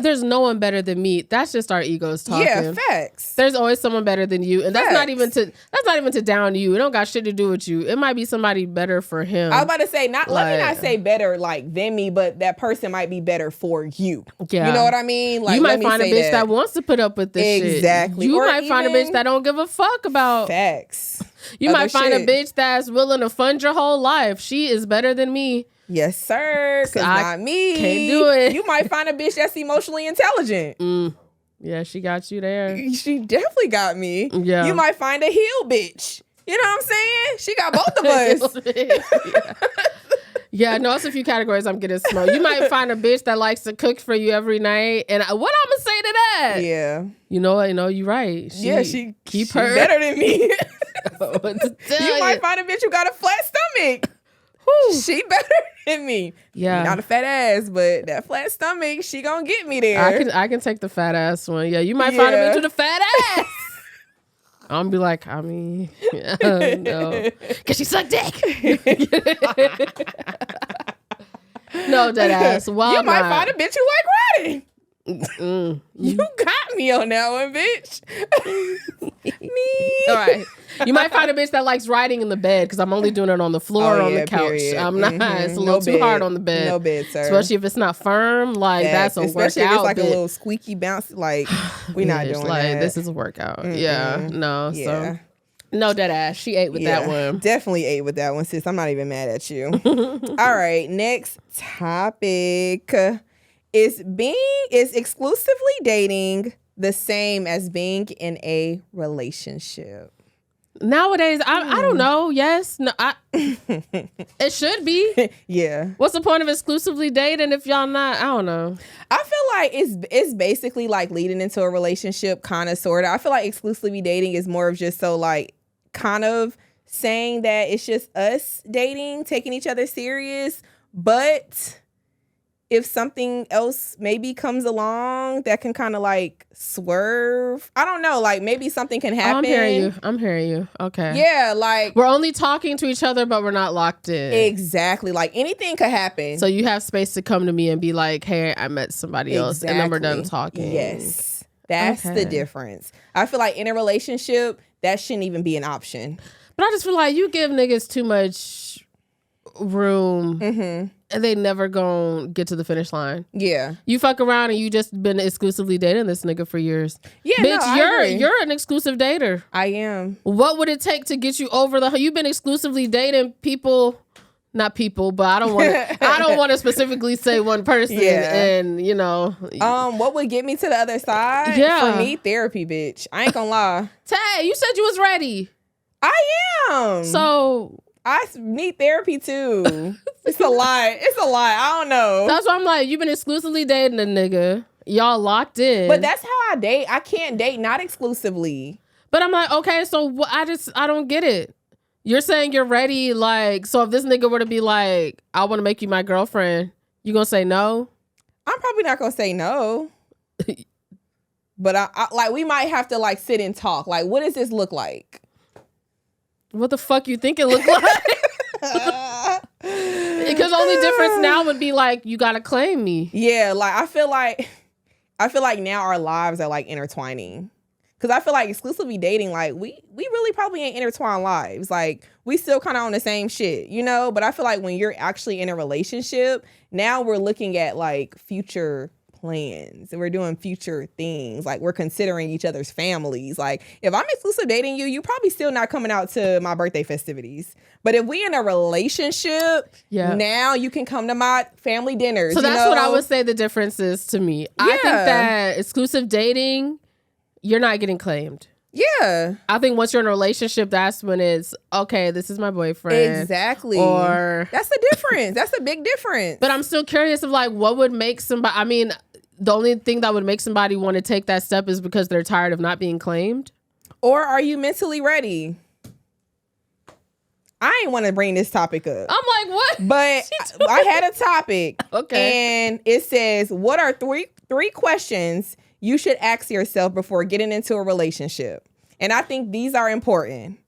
there's no one better than me. That's just our egos talking. Yeah, facts. There's always someone better than you, and that's not even to down you. It don't got shit to do with you. It might be somebody better for him. I was about to say, let me not say better like than me, but that person might be better for you. Yeah, you know what I mean? Like, you might find a bitch that wants to put up with this shit. Exactly. You might find a bitch that don't give a fuck about facts. You might find a bitch that's willing to fund your whole life. She is better than me. Yes, sir. Cause not me. Can't do it. You might find a bitch that's emotionally intelligent. Yeah, she got you there. She definitely got me. Yeah. You might find a heel bitch. You know what I'm saying? She got both of us. Yeah, no, it's a few categories I'm getting smoked. You might find a bitch that likes to cook for you every night. And what I'm going to say to that? Yeah. You know what? You're right. She keep her better than me. You might find a bitch who got a flat stomach. She better than me. Yeah. Not a fat ass, but that flat stomach, she gonna get me there. I can take the fat ass one. Yeah, you might find a bitch with a fat ass. I'm gonna be like, I mean, no. Cause she sucked dick. No, dead ass. Wild you might not. find a bitch who like riding. You got me on that one, bitch. Me. All right. You might find a bitch that likes riding in the bed, because I'm only doing it on the floor or on the couch. Period. I'm not. It's a little too hard on the bed. No bed, sir. Especially if it's not firm. Like, that's a workout. Especially if it's like a little squeaky bounce. Like, we not doing like, that. This is a workout. Yeah. No. Yeah. So. No, dead ass. She ate with that one. Definitely ate with that one, sis. I'm not even mad at you. All right. Next topic. Is exclusively dating the same as being in a relationship? Nowadays, I don't know. Yes. No. It should be. Yeah. What's the point of exclusively dating if y'all not? I don't know. I feel like it's basically like leading into a relationship, kind of, sort of. I feel like exclusively dating is more of just so like kind of saying that it's just us dating, taking each other serious, but if something else maybe comes along that can kind of like swerve, I don't know, like maybe something can happen. I'm hearing you. Okay. Yeah, like we're only talking to each other, but we're not locked in. Exactly. Like anything could happen. So you have space to come to me and be like, hey, I met somebody else. And then we're done talking. Yes. That's the difference. I feel like in a relationship, that shouldn't even be an option. But I just feel like you give niggas too much room and they never gonna get to the finish line. Yeah. You fuck around and you just been exclusively dating this nigga for years. Yeah, bitch, you're an exclusive dater. I am. What would it take to get you over you've been exclusively dating people, not people, but I don't want to specifically say one person. Yeah. And you know. What would get me to the other side? Yeah. For me, therapy, bitch. I ain't gonna lie. Tay, you said you was ready. I am. So I need therapy too. It's a lie. I don't know. That's why I'm like, you've been exclusively dating a nigga. Y'all locked in. But that's how I date. I can't date not exclusively. But I'm like, okay, so I don't get it. You're saying you're ready, like, so if this nigga were to be like, I want to make you my girlfriend, you gonna say no? I'm probably not gonna say no. But I like, we might have to like sit and talk. Like, what does this look like? What the fuck you think it look like? Because only difference now would be like, you gotta claim me. Yeah, like I feel like now our lives are like intertwining. Because I feel like exclusively dating, like we really probably ain't intertwined lives. Like we still kind of on the same shit, you know? But I feel like when you're actually in a relationship, now we're looking at like future plans and we're doing future things. Like we're considering each other's families. Like if I'm exclusive dating you, probably still not coming out to my birthday festivities. But if we in a relationship, now you can come to my family dinners. So that's what I would say the difference is to me. I think that exclusive dating, you're not getting claimed. Yeah. I think once you're in a relationship, that's when it's, okay, this is my boyfriend. Exactly. Or that's the difference. That's a big difference. But I'm still curious of like, what would make somebody, I mean, the only thing that would make somebody want to take that step is because they're tired of not being claimed. Or are you mentally ready? I ain't want to bring this topic up. I'm like, what? But I had a topic. Okay. And it says, what are three questions you should ask yourself before getting into a relationship? And I think these are important.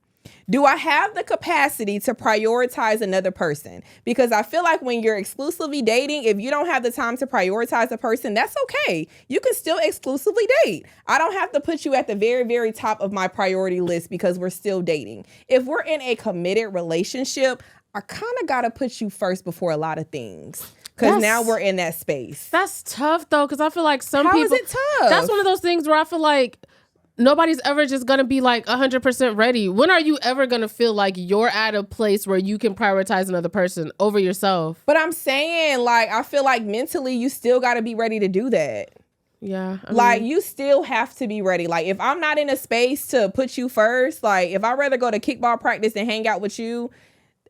Do I have the capacity to prioritize another person? Because I feel like when you're exclusively dating, if you don't have the time to prioritize a person, that's okay. You can still exclusively date. I don't have to put you at the very, very top of my priority list because we're still dating. If we're in a committed relationship, I kind of got to put you first before a lot of things. Because now we're in that space. That's tough, though, because I feel like some people... How is it tough? That's one of those things where I feel like nobody's ever just going to be like 100% ready. When are you ever going to feel like you're at a place where you can prioritize another person over yourself? But I'm saying, like, I feel like mentally you still got to be ready to do that. Yeah. Like, you still have to be ready. Like, if I'm not in a space to put you first, like, if I'd rather go to kickball practice and hang out with you,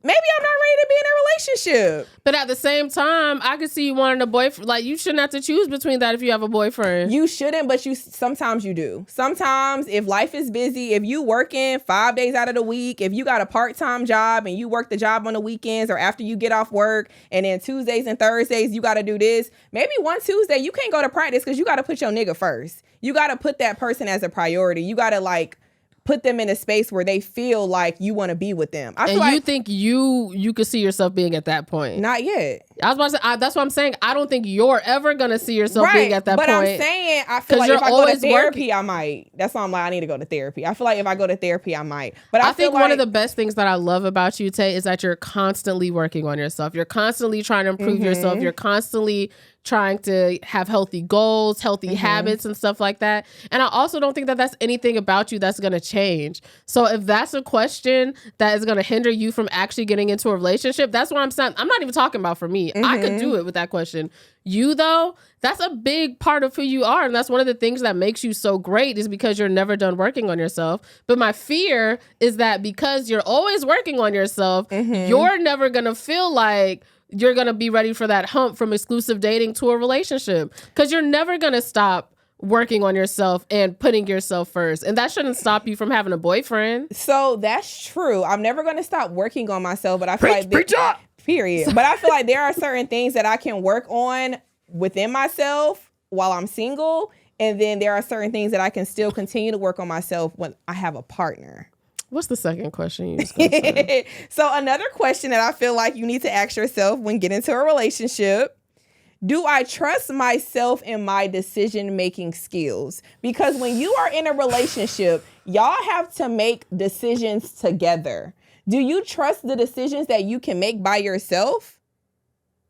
maybe I'm not ready to be in a relationship. But at the same time, I could see you wanting a boyfriend. Like, you shouldn't have to choose between that if you have a boyfriend. You shouldn't, but sometimes you do. Sometimes if life is busy, if you working 5 days out of the week, if you got a part-time job and you work the job on the weekends or after you get off work, and then Tuesdays and Thursdays you got to do this, maybe one Tuesday you can't go to practice because you got to put your nigga first. You got to put that person as a priority. You got to, like, put them in a space where they feel like you want to be with them. I feel like, you think you could see yourself being at that point? Not yet. I was about to say, that's what I'm saying. I don't think you're ever going to see yourself being at that point. But I'm saying, I feel like if I go to therapy, I might. That's why I'm like, I need to go to therapy. I feel like if I go to therapy, I might. But I think like one of the best things that I love about you, Tay, is that you're constantly working on yourself. You're constantly trying to improve yourself. You're constantly trying to have healthy goals, healthy habits and stuff like that. And I also don't think that that's anything about you that's going to change. So if that's a question that is going to hinder you from actually getting into a relationship, that's what I'm saying. I'm not even talking about for me. I could do it with that question. You, though, that's a big part of who you are. And that's one of the things that makes you so great is because you're never done working on yourself. But my fear is that because you're always working on yourself, you're never going to feel like you're going to be ready for that hump from exclusive dating to a relationship, because you're never going to stop working on yourself and putting yourself first. And that shouldn't stop you from having a boyfriend. So that's true. I'm never going to stop working on myself, but I feel period. But I feel like there are certain things that I can work on within myself while I'm single. And then there are certain things that I can still continue to work on myself when I have a partner. What's the second question you was gonna say? So another question that I feel like you need to ask yourself when getting into a relationship: do I trust myself in my decision-making skills? Because when you are in a relationship, y'all have to make decisions together. Do you trust the decisions that you can make by yourself?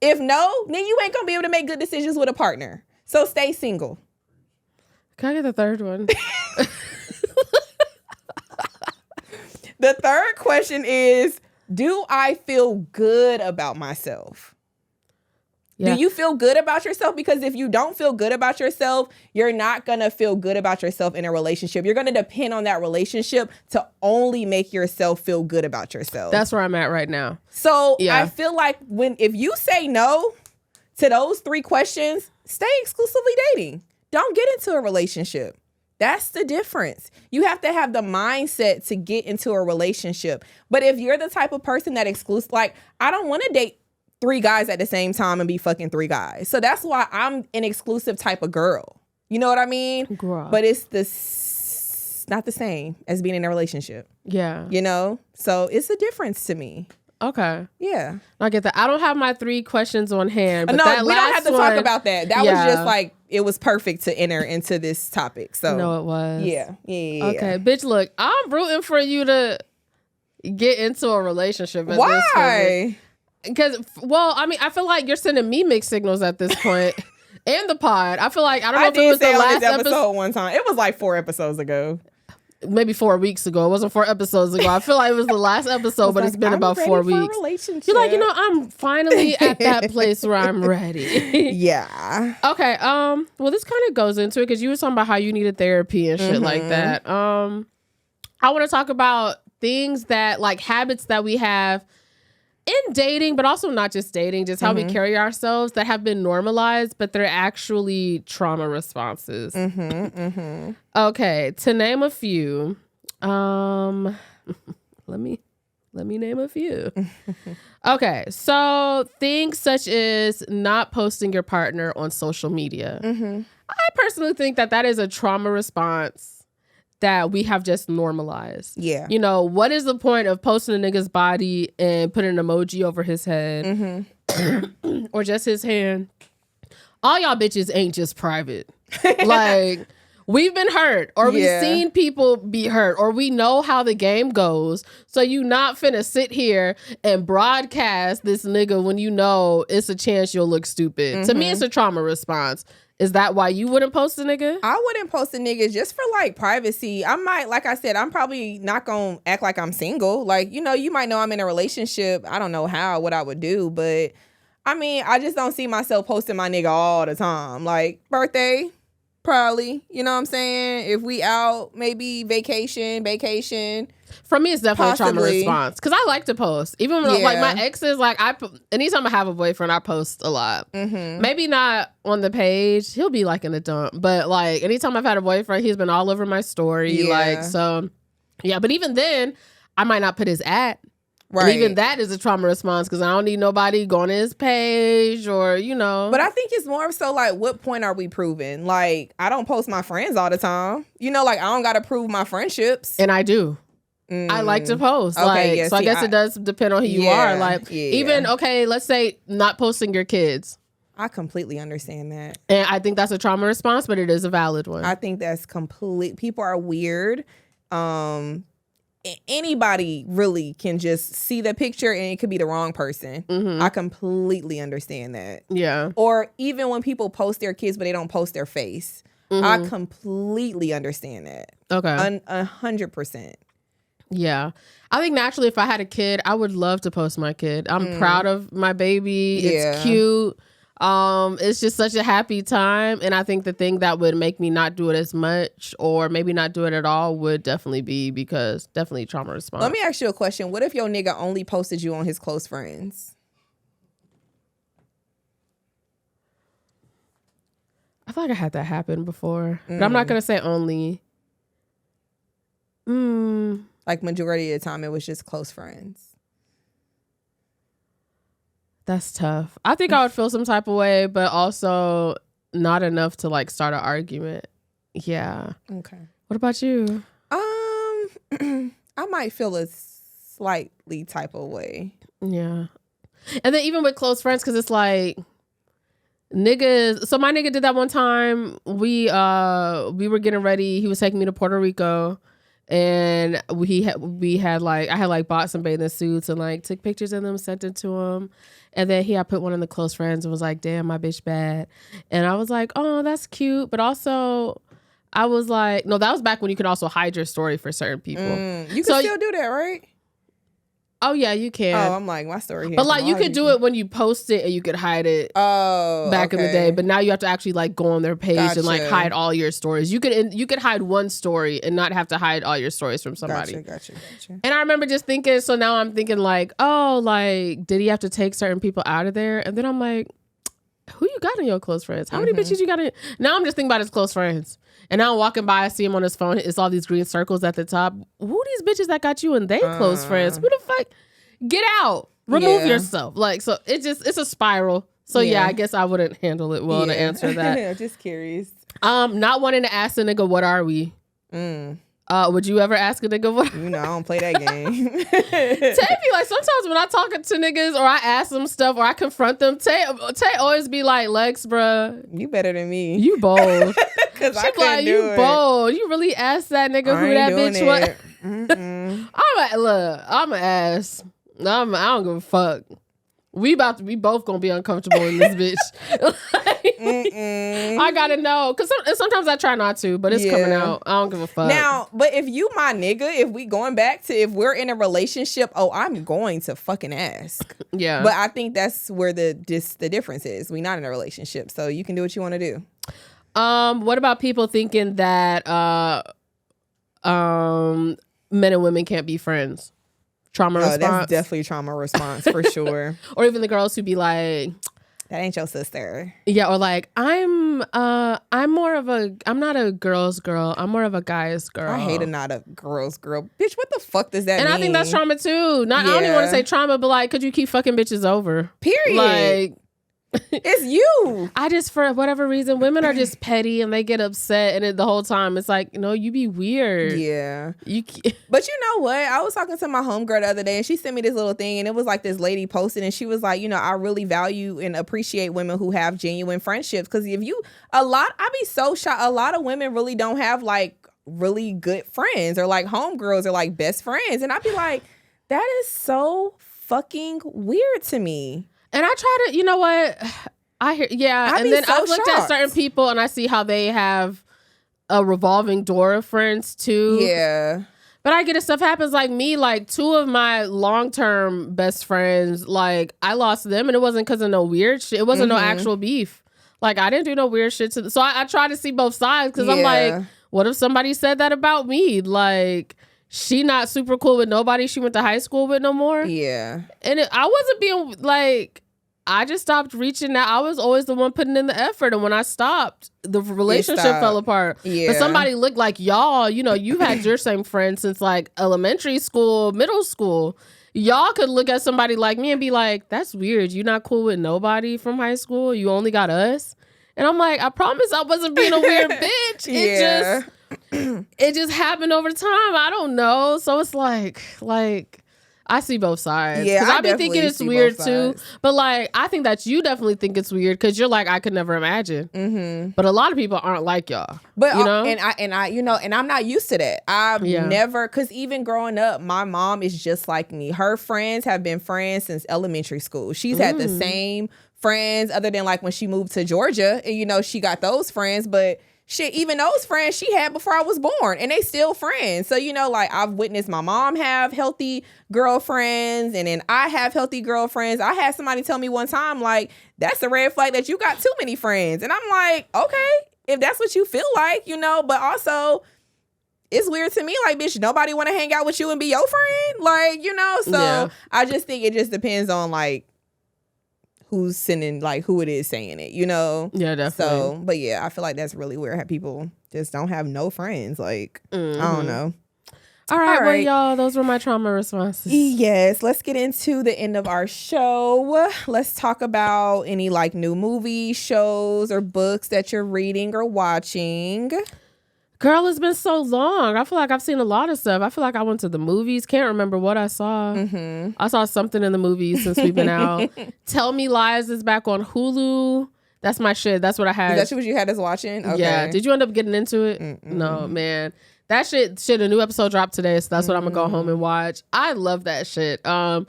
If no, then you ain't gonna be able to make good decisions with a partner. So stay single. Can I get the third one? The third question is, do I feel good about myself? Yeah. Do you feel good about yourself? Because if you don't feel good about yourself, you're not going to feel good about yourself in a relationship. You're going to depend on that relationship to only make yourself feel good about yourself. That's where I'm at right now. So yeah. I feel like if you say no to those three questions, stay exclusively dating. Don't get into a relationship. That's the difference. You have to have the mindset to get into a relationship. But if you're the type of person that exclusive, like, I don't want to date 3 guys at the same time and be fucking 3 guys. So that's why I'm an exclusive type of girl. You know what I mean? Girl. But it's not the same as being in a relationship. Yeah. You know? So it's a difference to me. Okay. Yeah. I get that. I don't have my 3 questions on hand. But no, that we don't have to talk about that. That was just like, it was perfect to enter into this topic. So no, it was. Yeah. Okay, bitch, look, I'm rooting for you to get into a relationship. Why? Because, well, I mean, I feel like you're sending me mixed signals at this point. And the pod. I feel like, I don't know if it was the last episode one time. It was like 4 episodes ago. Maybe 4 weeks ago. It wasn't 4 episodes ago. I feel like it was the last episode, but it's been about 4 weeks. You're like, I'm finally at that place where I'm ready. Yeah. Okay. Well, this kind of goes into it because you were talking about how you needed therapy and shit like that. I want to talk about things that like habits that we have in dating, but also not just dating, just how we carry ourselves that have been normalized, but they're actually trauma responses. Okay, to name a few, let me name a few. Okay, so things such as not posting your partner on social media. I personally think that is a trauma response that we have just normalized. Yeah. You know, what is the point of posting a nigga's body and putting an emoji over his head or just his hand? All y'all bitches ain't just private. Like, we've been hurt or we've seen people be hurt or we know how the game goes. So you not finna sit here and broadcast this nigga when you know it's a chance you'll look stupid. To me, it's a trauma response. Is that why you wouldn't post a nigga? I wouldn't post a nigga just for like privacy. I might, like I said, I'm probably not gonna act like I'm single. Like, you know, you might know I'm in a relationship. I don't know what I would do, but I mean, I just don't see myself posting my nigga all the time. Like birthday, probably. You know what I'm saying? If we out, maybe vacation. For me, it's definitely a trauma response because I like to post. Even when, like my exes, like anytime I have a boyfriend, I post a lot. Maybe not on the page. He'll be like in a dump, but like anytime I've had a boyfriend, he's been all over my story. Like so, yeah. But even then, I might not put his at. Right. And even that is a trauma response because I don't need nobody going to his page or, you know. But I think it's more so like, what point are we proving? Like, I don't post my friends all the time. You know, like I don't got to prove my friendships. And I do. I like to post. Okay, like, so I guess it does depend on who you are. Like, even, okay, let's say not posting your kids. I completely understand that. And I think that's a trauma response, but it is a valid one. I think that's complete. People are weird. Anybody really can just see the picture and it could be the wrong person. I completely understand that. Yeah. Or even when people post their kids, but they don't post their face. I completely understand that. Okay. 100%. Yeah. I think naturally if I had a kid, I would love to post my kid. I'm proud of my baby. It's cute. It's just such a happy time. And I think the thing that would make me not do it as much or maybe not do it at all would definitely be because definitely trauma response. Let me ask you a question. What if your nigga only posted you on his close friends? I feel like I had that happen before, but I'm not going to say only. Like majority of the time, it was just close friends. That's tough. I think I would feel some type of way, but also not enough to like start an argument. Yeah. Okay. What about you? I might feel a slightly type of way. Yeah. And then even with close friends, because it's like niggas. So my nigga did that one time. We were getting ready. He was taking me to Puerto Rico. And we had like I had like bought some bathing suits and like took pictures of them, sent it to him, and then I put one in the close friends and was like, "Damn, my bitch bad," and I was like, "Oh, that's cute," but also I was like, "No, that was back when you could also hide your story for certain people. You can still do that, right?" Oh yeah, you can. Oh, I'm like my story. But like you could do it when you post it and you could hide it. Oh, back in the day. But now you have to actually like go on their page and like hide all your stories. You could hide one story and not have to hide all your stories from somebody. Gotcha. And I remember just thinking. So now I'm thinking like, oh, like did he have to take certain people out of there? And then I'm like, who you got in your close friends? How many bitches you got in? Now I'm just thinking about his close friends. And now I'm walking by, I see him on his phone. It's all these green circles at the top. Who these bitches that got you and they close friends? Who the fuck? Get out. Remove yourself. Like, so it's a spiral. So yeah, I guess I wouldn't handle it well to answer that. Just curious. Not wanting to ask a nigga, what are we? Would you ever ask a nigga what? You know, I don't play that game. Tay be like, sometimes when I talk to niggas or I ask them stuff or I confront them, Tay always be like, Lex, bruh. You better than me. You bold. Cause she like, you bold. You really asked that nigga who that bitch was? I'm an ass. I don't give a fuck. We both gonna be uncomfortable in this bitch. I gotta know, cause sometimes I try not to, but it's coming out. I don't give a fuck. Now, but if you my nigga, if we going back to if we're in a relationship, I'm going to fucking ask. Yeah. But I think that's where the difference is. We not in a relationship, so you can do what you want to do. What about people thinking that men and women can't be friends. Trauma response. That's definitely trauma response for sure. Or even the girls who be like, that ain't your sister. Yeah, or like, I'm not a girl's girl. I'm more of a guy's girl. I hate a not a girl's girl. Bitch, what the fuck does that mean? And I think that's trauma too. I don't even want to say trauma, but like, could you keep fucking bitches over? Period. Like, it's you. I just, for whatever reason, women are just petty and they get upset, and the whole time it's like, no, you be weird. Yeah. But you know what? I was talking to my homegirl the other day, and she sent me this little thing, and it was like this lady posted, and she was like, I really value and appreciate women who have genuine friendships, because I be so shocked. A lot of women really don't have like really good friends, or like homegirls, or like best friends, and I'd be like, that is so fucking weird to me. And I try to, you know what? And then I've looked at certain people and I see how they have a revolving door of friends too. Yeah. But I get it, stuff happens. Like me, like 2 of my long-term best friends, like I lost them, and it wasn't because of no weird shit. It wasn't no actual beef. Like I didn't do no weird shit to them. So I try to see both sides, because I'm like, what if somebody said that about me? Like, she not super cool with nobody she went to high school with no more. Yeah. And I wasn't being like, I just stopped reaching out. I was always the one putting in the effort. And when I stopped, the relationship fell apart. Yeah. But somebody looked like y'all, you had your same friends since like elementary school, middle school. Y'all could look at somebody like me and be like, that's weird. You not cool with nobody from high school? You only got us? And I'm like, I promise I wasn't being a weird bitch. It just happened over time. I don't know. So it's like I see both sides. Yeah, because I be thinking it's weird too. But like, I think that you definitely think it's weird because you're like, I could never imagine. Mm-hmm. But a lot of people aren't like y'all. But and I'm not used to that. I've never, because even growing up, my mom is just like me. Her friends have been friends since elementary school. She's had the same friends, other than like when she moved to Georgia, and she got those friends, but. Shit, even those friends she had before I was born, and they still friends. So, like I've witnessed my mom have healthy girlfriends, and then I have healthy girlfriends. I had somebody tell me one time, like, that's a red flag that you got too many friends. And I'm like, okay, if that's what you feel like, but also it's weird to me, like, bitch, nobody want to hang out with you and be your friend. Like, so I just think it just depends on like, who's sending, like who it is saying it, Yeah, definitely. So, but yeah, I feel like that's really weird. People just don't have no friends. Like, I don't know. All right, well, y'all, those were my trauma responses. Yes, let's get into the end of our show. Let's talk about any like new movies, shows, or books that you're reading or watching. Girl, it's been so long. I feel like I've seen a lot of stuff. I feel like I went to the movies. Can't remember what I saw. Mm-hmm. I saw something in the movies since we've been out. Tell Me Lies is back on Hulu. That's my shit. That's what I had. Is that what you had us watching? Okay. Yeah. Did you end up getting into it? Mm-mm. No, man. That shit, a new episode dropped today, so that's what I'm going to go home and watch. I love that shit. Tell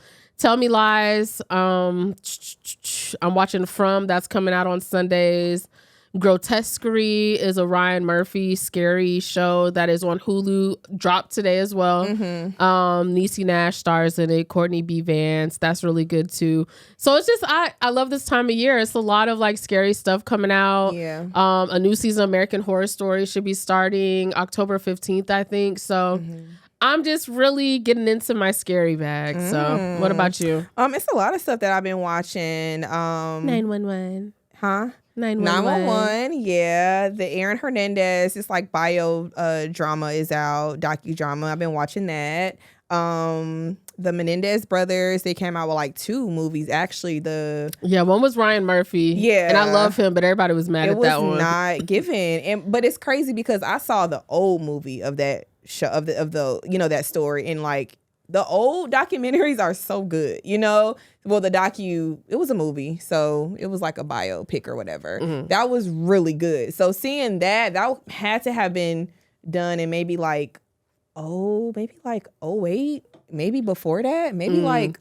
Me Lies. I'm watching From. That's coming out on Sundays. Grotesquerie is a Ryan Murphy scary show that is on Hulu, dropped today as well. Mm-hmm. Niecy Nash stars in it, Courtney B. Vance. That's really good too. So it's just, I love this time of year. It's a lot of like scary stuff coming out. Yeah. A new season of American Horror Story should be starting October 15th, I think. So I'm just really getting into my scary bag. So what about you? It's a lot of stuff that I've been watching. 911. Huh? 911. Yeah. The Aaron Hernandez, it's like bio drama is out, docudrama. I've been watching that. The Menendez brothers, they came out with like 2 movies actually. One was Ryan Murphy. Yeah. And I love him, but everybody was mad at that one. It was not given. But it's crazy because I saw the old movie of that show, of the that story, and like the old documentaries are so good, Well, it was a movie, so it was like a biopic or whatever. Mm-hmm. That was really good. So seeing that had to have been done in maybe like 08, maybe before that, maybe like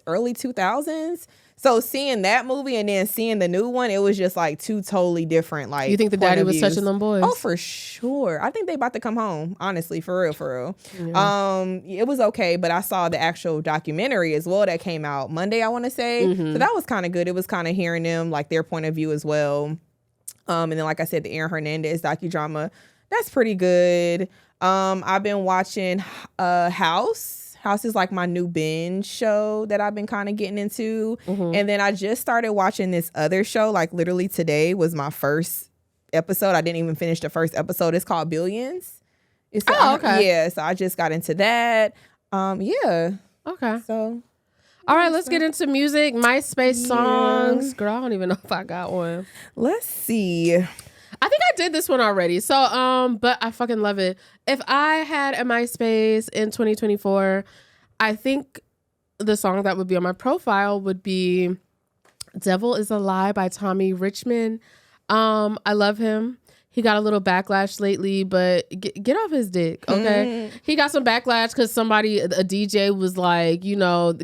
early 2000s. So seeing that movie and then seeing the new one, it was just like 2 totally different, like, you think the daddy was touching them boys? Oh, for sure. I think they about to come home, honestly, for real. Yeah. It was okay, but I saw the actual documentary as well that came out Monday, I want to say. Mm-hmm. So that was kind of good. It was kind of hearing them, like, their point of view as well. And then, like I said, the Aaron Hernandez docudrama, that's pretty good. I've been watching House. House is like my new binge show that I've been kind of getting into. And then I just started watching this other show. Like literally today was my first episode. I didn't even finish the first episode. It's called Billions. Okay. Yeah, so I just got into that. Yeah. Okay. So. All right, let's get into music. MySpace songs. Girl, I don't even know if I got one. Let's see. I think I did this one already. So, but I fucking love it. If I had a MySpace in 2024, I think the song that would be on my profile would be Devil is a Lie by Tommy Richmond. I love him. He got a little backlash lately, but get off his dick, okay? He got some backlash because a DJ was like,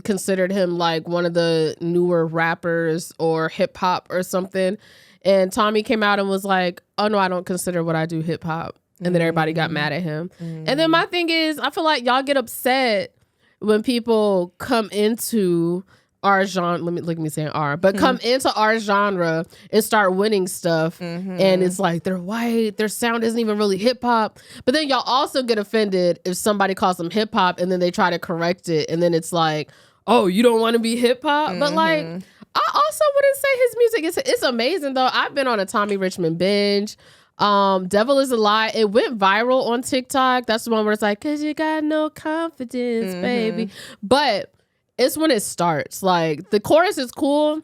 considered him like one of the newer rappers or hip hop or something. And Tommy came out and was like, oh no, I don't consider what I do hip hop. And then everybody got mad at him. And then my thing is, I feel like y'all get upset when people come into our genre, let me say R, but come into our genre and start winning stuff. And it's like, they're white, their sound isn't even really hip hop. But then y'all also get offended if somebody calls them hip hop and then they try to correct it. And then it's like, oh, you don't want to be hip hop? But like, I also wouldn't say his music it's amazing though. I've been on a Tommy Richmond binge. Devil is a Lie. It went viral on TikTok. That's the one where it's like, cause you got no confidence, baby. But it's when it starts. Like the chorus is cool,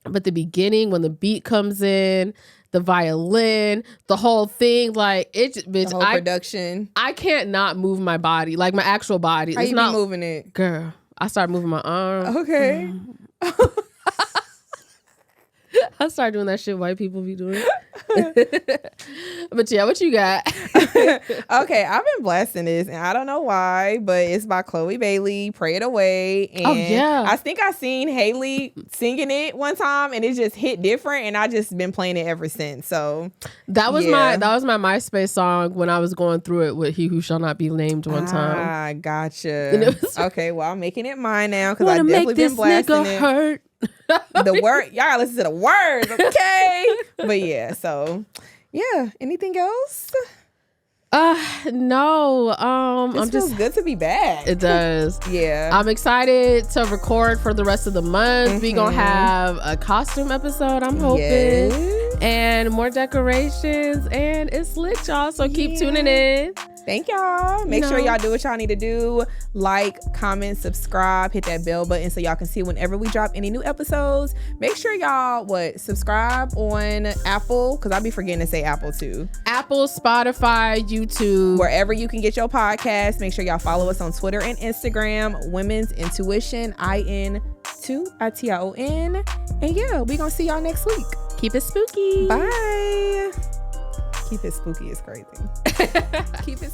but the beginning when the beat comes in, the violin, the whole thing, like it. Bitch, the whole production. I can't not move my body, like my actual body. How you be moving it, girl? I started moving my arm. Okay. I started doing that shit white people be doing. But yeah, what you got? Okay, I've been blasting this, and I don't know why, but it's by Chloe Bailey, Pray It Away. And oh, yeah. I think I seen Haley singing it one time, and it just hit different, and I just been playing it ever since. So that was my MySpace song when I was going through it with He Who Shall Not Be Named one time. Ah, gotcha. Okay, well, I'm making it mine now because I definitely been blasting it. Hurt. The word, y'all gotta listen to the words, okay? But yeah, so yeah. Anything else? No. This feels good to be back. It does. Yeah. I'm excited to record for the rest of the month. We gonna have a costume episode, I'm hoping. Yes. And more decorations. And it's lit, y'all. So keep tuning in. Thank y'all. Make sure y'all do what y'all need to do. Like, comment, subscribe, hit that bell button so y'all can see whenever we drop any new episodes. Make sure y'all subscribe on Apple, because I be forgetting to say Apple too. Apple, Spotify, YouTube. Wherever you can get your podcast. Make sure y'all follow us on Twitter and Instagram. Women's Intuition, IN2ITION. And yeah, we gonna see y'all next week. Keep it spooky. Bye. Keep it spooky is crazy. Keep it